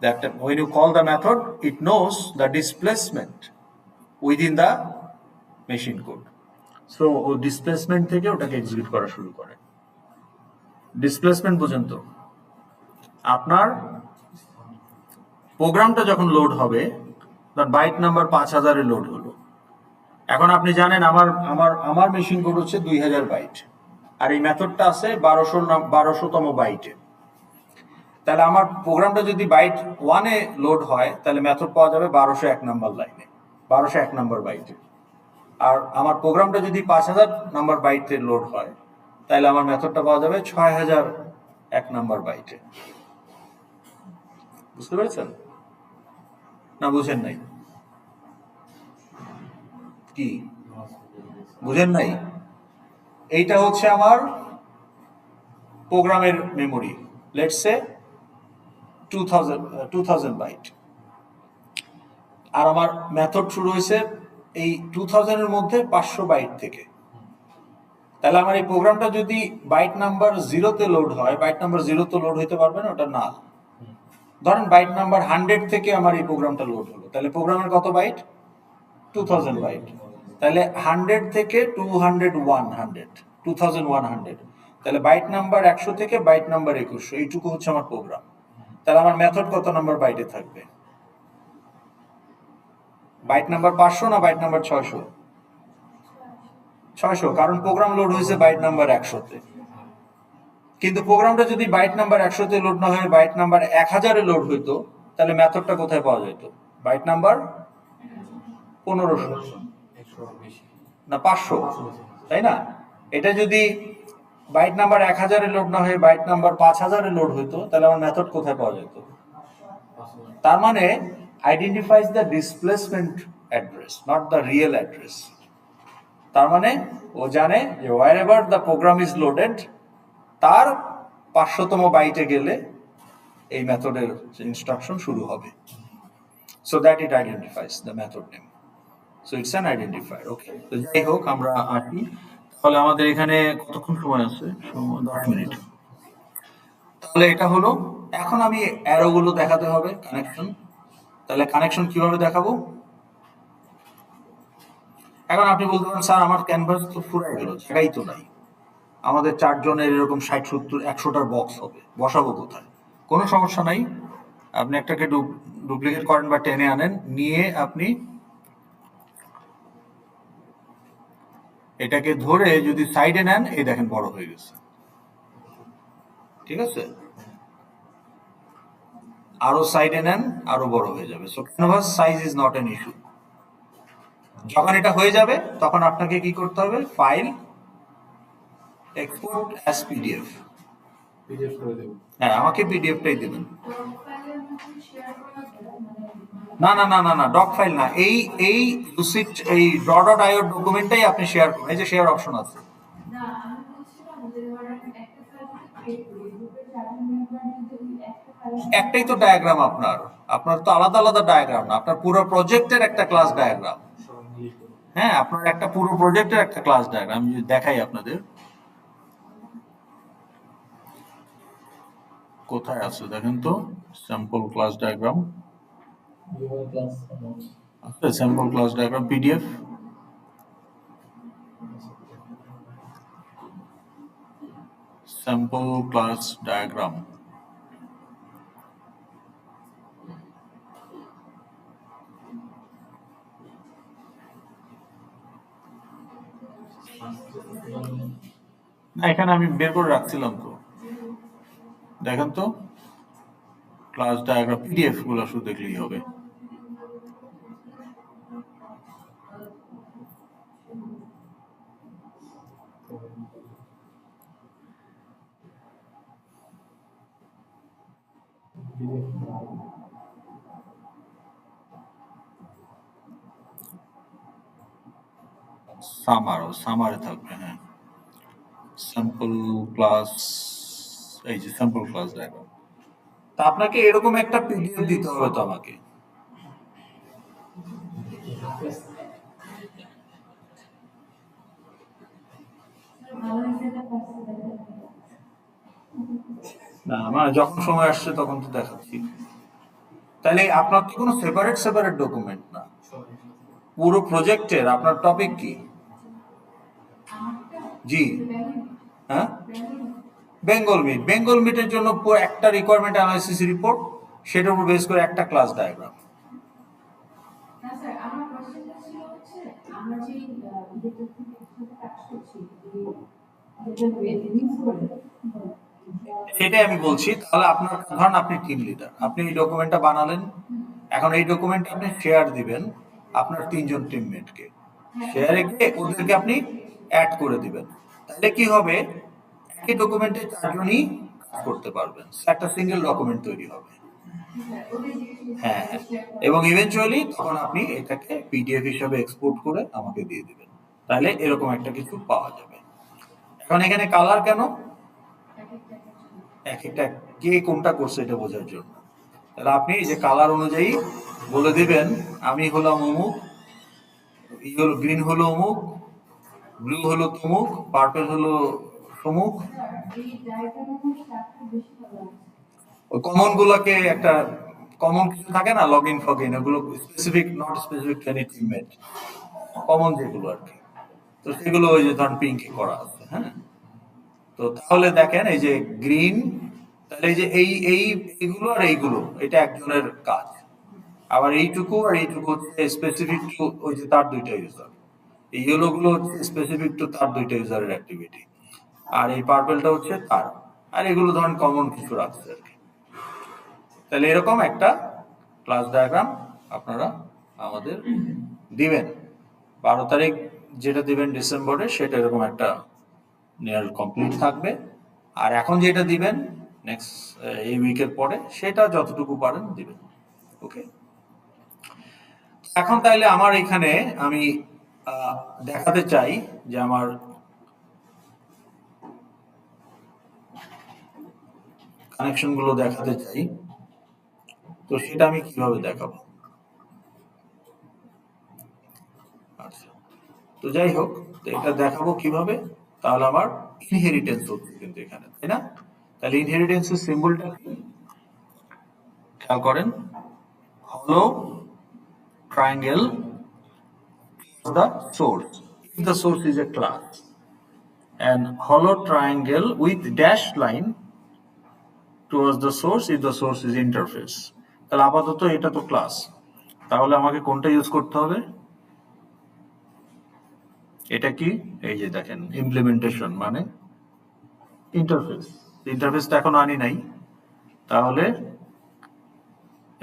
that when you call the method, it knows the displacement within the machine code. So ও displacement থেকে ওটাকে execute করা শুরু করে। Displacement বুঝেন তো? আপনার প্রোগ্রামটা যখন লোড হবে, তার বাইট নাম্বার 5000-এ লোড হলো। এখন আপনি জানেন আমার মেশিন কোড হচ্ছে 2000 বাইট, আর এই মেথডটা আছে 1200তম বাইটে। তাহলে আমার প্রোগ্রামটা যদি বাইট 1-এ লোড হয়, তাহলে মেথড পাওয়া যাবে 1201 নাম্বার লাইনে, 1201 নাম্বার বাইটে। আর আমার প্রোগ্রামটা যদি 5000 নাম্বার বাইটে লোড হয়, তাহলে আমার মেথডটা পাওয়া যাবে 6001 নাম্বার বাইটে। বুঝতে পেরেছেন না? বুঝেন নাই? কি বুঝেন নাই? এইটা হচ্ছে আমার প্রোগ্রামের মেমোরি, লেটস সে 2000 বাইট, আর আমার মেথড শুরু হয়েছে এই 2000-এর মধ্যে 500 বাইট থেকে। তাহলে আমার এই প্রোগ্রামটা যদি বাইট নাম্বার 0-তে লোড হয়, বাইট নাম্বার 0 তো লোড হইতে পারবে না, ওটা নাল। ধরেন বাইট নাম্বার 100 থেকে আমার এই প্রোগ্রামটা লোড হলো, তাহলে প্রোগ্রামের কত বাইট? 2000 বাইট। তাহলে 100 থেকে 2100, তাহলে বাইট নাম্বার 100 থেকে বাইট নাম্বার 2100, এইটুকু হচ্ছে আমার প্রোগ্রাম। তাহলে আমার মেথড কত নাম্বার বাইটে থাকবে? বাইট নাম্বার 500 না বাইট নাম্বার 600? 600, কারণ প্রোগ্রাম লোড হয়েছে বাইট নাম্বার 100-তে। কিন্তু প্রোগ্রামটা যদি বাইট নাম্বার 100-তে লোড না হয়ে বাইট নাম্বার 1000-এ লোড হইতো, তাহলে মেথডটা কোথায় পাওয়া যেত? বাইট নাম্বার 1500 না 500, তাই না? এটা যদি বাইট নাম্বার 1000-এ লোড না হয়ে বাইট নাম্বার 5000-এ লোড হইতো, তাহলে আমার মেথড কোথায় পাওয়া যেত? তার মানে identifies the displacement address, not the real address. তার মানে ও জানে যে wherever the program is loaded, তার 500তম বাইটে গেলে এই মেথডের ইনস্ট্রাকশন শুরু হবে। So that it identifies the method name. So it's an identifier. Okay, তো যাই হোক, আমরা আসি। তাহলে আমাদের এখানে কতক্ষণ সময় আছে? 10 মিনিট। তাহলে এটা হলো, এখন আমি অ্যারোগুলো দেখাতে হবে, কানেকশন। তাহলে কানেকশন কিভাবে দেখাবো? এখন আপনি বলতে পারেন, স্যার আমার ক্যানভাস তো ফুরাই গেল, জায়গাই তো নাই, আমাদের 4 জনের এরকম 60, 70, 100টার বক্স হবে, বসাবো কোথায়? কোনো সমস্যা নাই, আপনি একটাকে ডুপ্লিকেট করেন বা টেনে আনেন, নিয়ে আপনি এটাকে ধরে যদি সাইডে নেন, এই দেখেন বড় হয়ে গেছে। ঠিক আছে, আরো সাইডে নেন, আরো বড় হয়ে যাবে। So canvas size is not an issue. যখন এটা হয়ে যাবে, তখন আপনাকে কি করতে হবে? File, export as PDF. হ্যাঁ, আমাকে পিডিএফটাই দেবেন। না না না না না, ডক ফাইল না, এই লুসিড এই .io ডকুমেন্টটাই আপনি শেয়ার করুন, এই যে শেয়ার অপশন আছে। না, আমি বলছিলাম যে ধরেন একটা ফাইল ক্রিয়েট করি, গ্রুপের 4 মেম্বার যদি একটা ফাইল, একটাই তো ডায়াগ্রাম আপনার, আপনার তো আলাদা আলাদা ডায়াগ্রাম না, আপনার পুরো প্রজেক্টের একটা ক্লাস ডায়াগ্রাম। হ্যাঁ, আপনার একটা পুরো প্রজেক্টের একটা ক্লাস ডায়াগ্রাম, আমি যদি দেখাই আপনাদের, কোথায় আছে দেখেন তো, স্যাম্পল ক্লাস ডায়াগ্রাম আছে, sample class diagram PDF. Sample class diagram, না এখানে আমি বের করে রাখছিলাম তো, দেখেন তো ক্লাস ডায়াগ্রাম পিডিএফ গুলো শুধু দেখলেই হবে। সামারে থাকবে। হ্যাঁ, স্যাম্পল ক্লাস, এই যে স্যাম্পল ক্লাস ডায়াগ্রাম। তা আপনাকে এরকম একটা পিডিএফ দিতে হবে তো আমাকে। না মানে যখন সময় আসছে তখন তো দেখাচ্ছি। তাহলে আপনার তো কোনো সেপারেট ডকুমেন্ট না, পুরো প্রজেক্টের আপনার টপিক কি? জি, হ্যাঁ, বেঙ্গল মিটের জন্য একটা রিকোয়ারমেন্ট অ্যানালাইসিস রিপোর্ট, সেটার উপর বেস করে একটা ক্লাস ডায়াগ্রাম। না স্যার, আমার কোশ্চেনটা ছিল হচ্ছে আমরা যে যেটা থেকে একসাথে কাজ করছি, যেটা রিলিজ করে, সেটাই আমি বলছি। তাহলে আপনার ধরেন আপনি টিম লিডার, আপনি এই ডকুমেন্টটা বানালেন, এখন এই ডকুমেন্টটা আপনি শেয়ার দিবেন আপনার 3 জন টিমমেটকে, শেয়ারে গিয়ে ওদেরকে আপনি অ্যাড করে দিবেন। তাহলে কি হবে, একই ডকুমেন্টে 4 জনই কাজ করতে পারবেন, একটা সিঙ্গেল ডকুমেন্ট তৈরি হবে। হ্যাঁ হ্যাঁ, এবং ইভেনচুয়ালি তখন আপনি এটাকে পিডিএফ হিসাবে এক্সপোর্ট করে আমাকে দিয়ে দিবেন, তাহলে এরকম একটা কিছু পাওয়া যাবে। এখন এখানে কালার কেন? এক একটা কে কোনটা করছে এটা বোঝার জন্য। তাহলে আপনি এই যে কালার অনুযায়ী বলে দিবেন, আমি হলাম অমুক, হলো গ্রিন হলো অমুক, ব্লু হলো তমুক, পার্পল হলো সমুক। ওই কমন গুলোকে একটা কমন কিছু থাকে না, লগ ইন ফগ ইন, ওগুলো specific, not specific to any teammate, common যেগুলো আর কি। তো সেগুলো ওই যে ধরেন পিঙ্কে করা আছে, হ্যাঁ। তো তাহলে দেখেন এই যে গ্রিন, তাহলে এই যে এইগুলো আর এইগুলো, এটা একজনের কাজ। আবার এইটুকু আর এইটুকু হচ্ছে স্পেসিফিক টু ওই যে তার দুইটা ইউজার। এই ইয়েলো গুলো হচ্ছে স্পেসিফিক টু তার দুইটা ইউজারের অ্যাক্টিভিটি, আর এই পার্পেলটা হচ্ছে তার, আর এগুলো ধরেন কমন কিছু রাখছে আর কি। তাহলে এরকম একটা ক্লাস ডায়াগ্রাম আপনারা আমাদের দিবেন 12 তারিখ, যেটা দিবেন ডিসেম্বরে, সেটা এরকম একটা নিয়ার কমপ্লিট থাকবে। আর এখন যেটা দিবেন নেক্সট এই উইকের পরে, সেটা যতটুকু পারেন দিবেন। ওকে, এখন তাইলে আমার এখানে আমি দেখাতে চাই যে আমার কানেকশন গুলো দেখাতে চাই, তো সেটা আমি কিভাবে দেখাবো? আচ্ছা, তো যাই হোক, তো এটা দেখাবো কিভাবে? তাহলে আমার ইনহেরিটেন্স হচ্ছে কিন্তু এখানে, তাই না? তাহলে ইনহেরিটেন্সের সিম্বলটা কি খেয়াল করেন, হলো triangle is the source if the source is a class, and hollow triangle with dashed line towards the source if the source is interface. তাহলে আপাতত এটা তো ক্লাস, তাহলে আমাকে কোনটা ইউজ করতে হবে? এটা কি? এই যে দেখেন ইমপ্লিমেন্টেশন মানে ইন্টারফেস, ইন্টারফেসটা এখন আনি নাই, তাহলে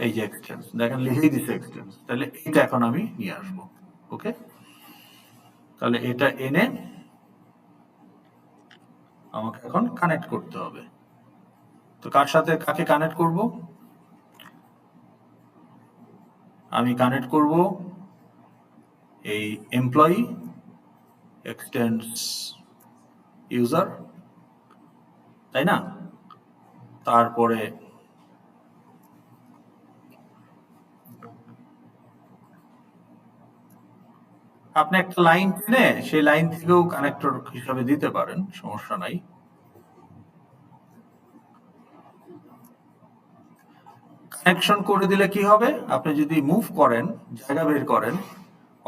এই যে এক্সটেন্স, দেখেন লিখেই দিচ্ছে এক্সটেন্স, তাহলে এটা এখন আমি নিয়ে আসবো। ওকে, তাহলে এটা এনে আমাকে এখন কানেক্ট করতে হবে। তো কার সাথে কাকে কানেক্ট করব? আমি কানেক্ট করব এই এমপ্লয়ি এক্সটেন্স ইউজার, তাই না? তারপরে আপনি একটা লাইন টেনে সেই লাইন থেকেও কানেক্টর হিসাবে দিতে পারেন, সমস্যা নাই। কানেকশন করে দিলে কি হবে? আপনি যদি মুভ করেন, জায়গা বের করেন,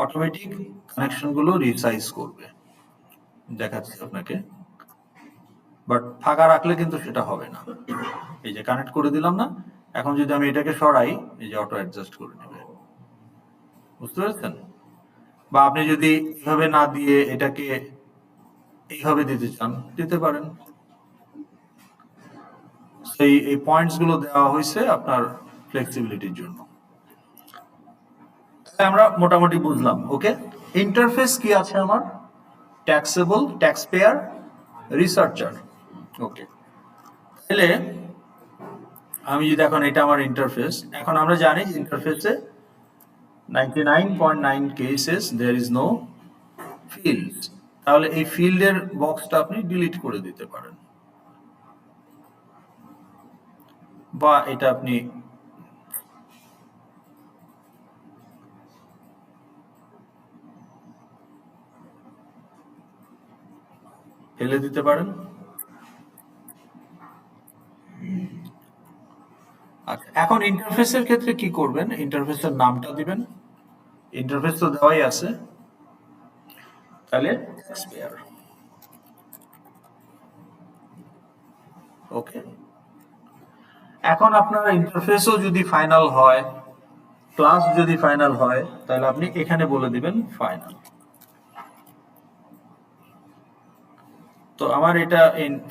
অটোমেটিক কানেকশন গুলো রিসাইজ করবে। দেখাচ্ছি আপনাকে, বাট ফাঁকা রাখলে কিন্তু সেটা হবে না। এই যে কানেক্ট করে দিলাম না, এখন যদি আমি এটাকে সরাই, এই যে অটো অ্যাডজাস্ট করে নেবে, বুঝতে পেরেছেন? বা আপনি যদি এইভাবে না দিয়ে এটাকে এইভাবে দিতে চান, দিতে পারেন। সেই এই পয়েন্টস গুলো দেওয়া হয়েছে আপনার ফ্লেক্সিবিলিটির জন্য। আমরা মোটামুটি বুঝলাম। ওকে, ইন্টারফেস কি আছে আমার? Taxable, tax payer, researcher. Okay, তাহলে আমি যদি এখন এটা আমার ইন্টারফেস, এখন আমরা জানি ইন্টারফেসে 99.9 cases there is no fields, তাহলে এই ফিল্ডের বক্সটা আপনি ডিলিট করে দিতে পারেন, বা এটা আপনি ফেলে দিতে পারেন। আচ্ছা, এখন ইন্টারফেসের ক্ষেত্রে কি করবেন? ইন্টারফেসের নামটা দিবেন, ইন্টারফেস তো দেওয়াই আছে, তাহলে ট্যাক্স পেয়ার। ওকে, এখন আপনার ইন্টারফেসও যদি ফাইনাল হয়, ক্লাস যদি ফাইনাল হয়, তাহলে আপনি এখানে বলে দিবেন ফাইনাল। তো আমার এটা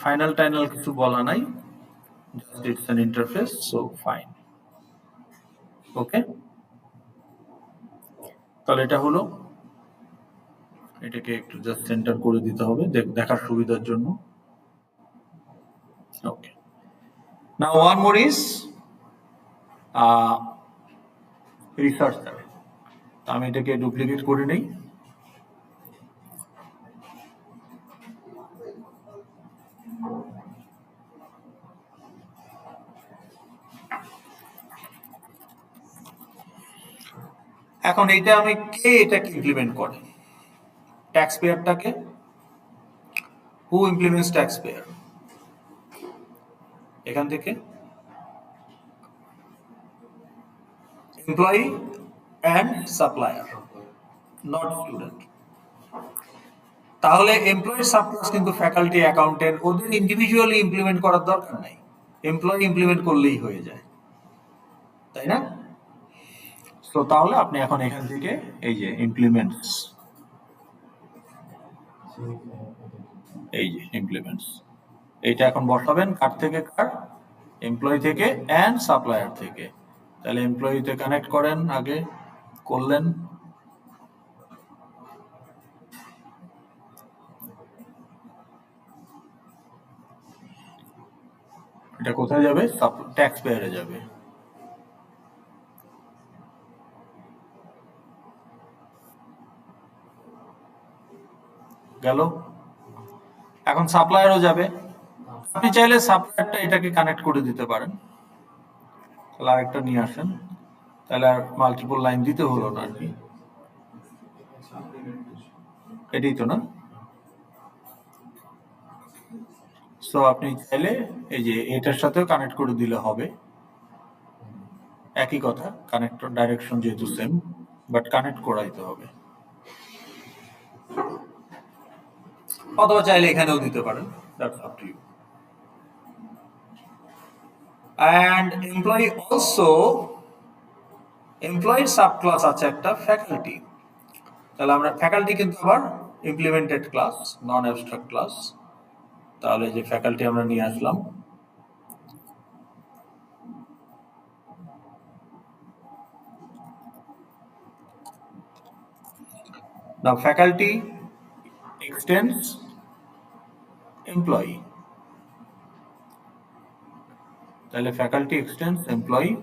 ফাইনাল টাইনাল কিছু বলা নাই, just it's an interface, so fine. Okay, তাহলে এটা হলো, এটাকে একটু জাস্ট সেন্টার করে দিতে হবে দেখার সুবিধার জন্য। ওকে, নাও ওয়ান মোর ইজ রিসার্চার। আমি এটাকে ডুপ্লিকেট করে নেই, এখন এটা আমি কে এটাকে ইমপ্লিমেন্ট করে? ট্যাক্স পেয়ারটাকে। হু ইমপ্লিমেন্টস ট্যাক্স পেয়ার? এখান থেকে employee and supplier, not student. তাহলে এমপ্লয়ি সাবক্লাস কিন্তু ফ্যাকাল্টি, অ্যাকাউন্টেন্ট, ওদের ইন্ডিভিজুয়ালি ইমপ্লিমেন্ট করার দরকার নাই, এমপ্লয়ি ইমপ্লিমেন্ট করলেই হয়ে যায়, তাই না? তো তাহলে আপনি এখন এখান থেকে এই যে ইমপ্লিমেন্টস, এই যে ইমপ্লিমেন্টস, এইটা এখন বসাবেন কার থেকে কার, এমপ্লয়ি থেকে অ্যান্ড সাপ্লায়ার থেকে। তাহলে এমপ্লয়িতে কানেক্ট করেন, আগে করলেন, এটা কোথায় যাবে, ট্যাক্স পেয়ারে যাবে। গেল। এখন সাপ্লায়ারও যাবে, আপনি চাইলে সাপ্লায়ারটা এটাকে কানেক্ট করে দিতে পারেন। তাহলে আরেকটা নিয়ে আসেন, তাহলে আর মাল্টিপল লাইন দিতে হলো না আর কি, এটাই তো না। সো আপনি চাইলে এই যে এটার সাথেও কানেক্ট করে দিলে হবে, একই কথা, কানেক্টর ডাইরেকশন যেহেতু সেম, বাট কানেক্ট করাইতে হবে। অথবা চাইলে এখানেও দিতে পারেন, that's up to you. And employee also, এমপ্লয়ির সাবক্লাস আছে একটা ফ্যাকাল্টি। তাহলে আমরা ফ্যাকাল্টি কিন্তু আবার implemented class, non abstract class. তাহলে যে ফ্যাকাল্টি আমরা নিয়ে আসলাম, now faculty extends employee, তাহলে faculty extends employee,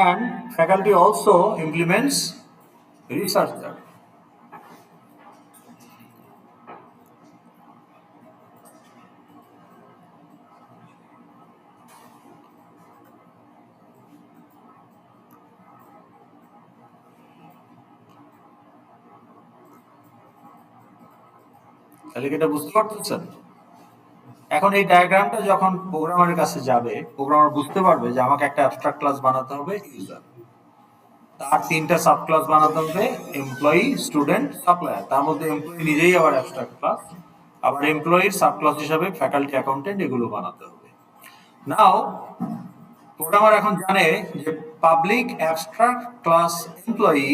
and faculty also implements researcher. তাহলে কি এটা বুঝতে পারতেছেন? এখন এই ডায়াগ্রামটা যখন প্রোগ্রামারের কাছে যাবে, প্রোগ্রামার বুঝতে পারবে যে আমাকে একটা অ্যাবস্ট্রাক্ট ক্লাস বানাতে হবে ইউজার, তার তিনটা সাব ক্লাস বানাতে হবে, এমপ্লয়ি, স্টুডেন্ট, সাপ্লায়ার। তার মধ্যে এমপ্লয়ি নিজেই আবার অ্যাবস্ট্রাক্ট ক্লাস, আবার এমপ্লয়ির সাব ক্লাস হিসাবে ফ্যাকাল্টি, অ্যাকাউন্টেন্ট, এগুলো বানাতে হবে। নাও প্রোগ্রামার এখন জানে যে public abstract class employee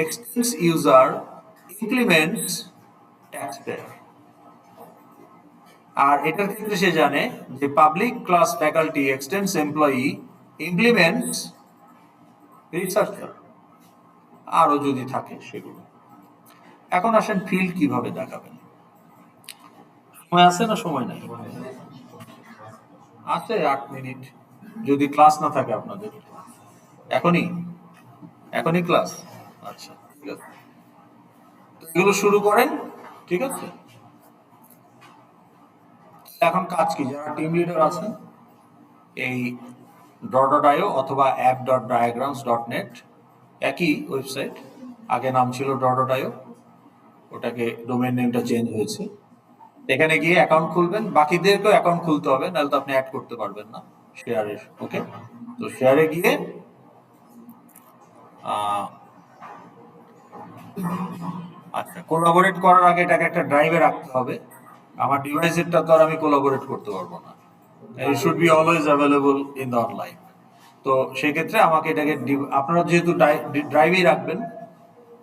এক্সটেন্স user implements tax payer. আর এটার ক্ষেত্রে সে জানে যে public class faculty এক্সটেন্স employee implements researcher, আরো যদি থাকে সেগুলো। এখন আসেন ফিল্ড কিভাবে দেখাবেন। সময় আছে না সময় নাই? আছে 8 মিনিট, যদি ক্লাস না থাকে আপনাদের। এখনই এখনই ক্লাস? আচ্ছা, ঠিক আছে, এগুলো শুরু করেন, ঠিক আছে। এখন কাজ কি, যারা টিম লিডার আছেন, এই ডট.io অথবা app.diagrams.net, একই ওয়েবসাইট, আগে নাম ছিল ডট.io, ওটাকে ডোমেইন নেমটা চেঞ্জ হয়েছে। এখানে গিয়ে অ্যাকাউন্ট খুলবেন, বাকিদেরকেও অ্যাকাউন্ট খুলতে হবে, নাহলে তো আপনি অ্যাড করতে পারবেন না শেয়ারের। ওকে, তো শেয়ারে গিয়ে আচ্ছা, কোলাবোরেট করার আগে এটাকে একটা ড্রাইভে রাখতে হবে। আমার ডিভাইসেরটা তো আর আমি কোলাবোরেট করতে পারবো না, it should be always available in the online. তো সেই ক্ষেত্রে আমাকে এটাকে আপনারা যেহেতু ড্রাইভেই রাখবেন,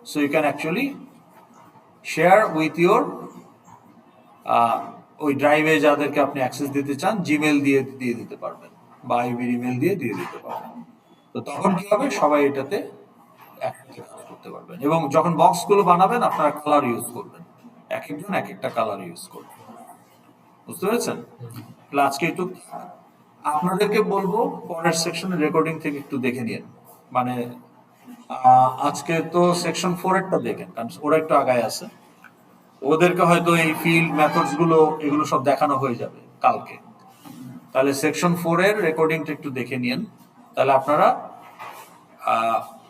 so you can actually share with your, ওই ড্রাইভে যাদেরকে আপনি অ্যাক্সেস দিতে চান, জিমেল দিয়ে দিতে পারবেন বা আইবির ইমেল দিয়ে দিতে পারবেন। তো তখন কি হবে, সবাই এটাতে একসাথে কাজ করতে পারবেন। এবং যখন বক্সগুলো বানাবেন আপনারা কালার ইউজ করবেন, এক একজন এক একটা কালার ইউজ করবেন। বুঝতে পেরেছেন? তাহলে আজকে একটু আপনাদেরকে বলবো পরের সেকশনের রেকর্ডিং থেকে একটু দেখে নিন, মানে আজকে তো সেকশন 4 এরটা দেখেন, কারণ ওরা একটু আগায় আছে, ওদেরকে হয়তো এই ফিল্ড মেথডস গুলো এগুলো সব দেখানো হয়ে যাবে কালকে। তাহলে সেকশন 4 এর রেকর্ডিংটা একটু দেখে নিন, তাহলে আপনারা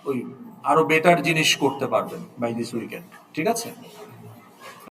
ওই আরো বেটার জিনিস করতে পারবেন বাই দিস উইকেন্ড, ঠিক আছে?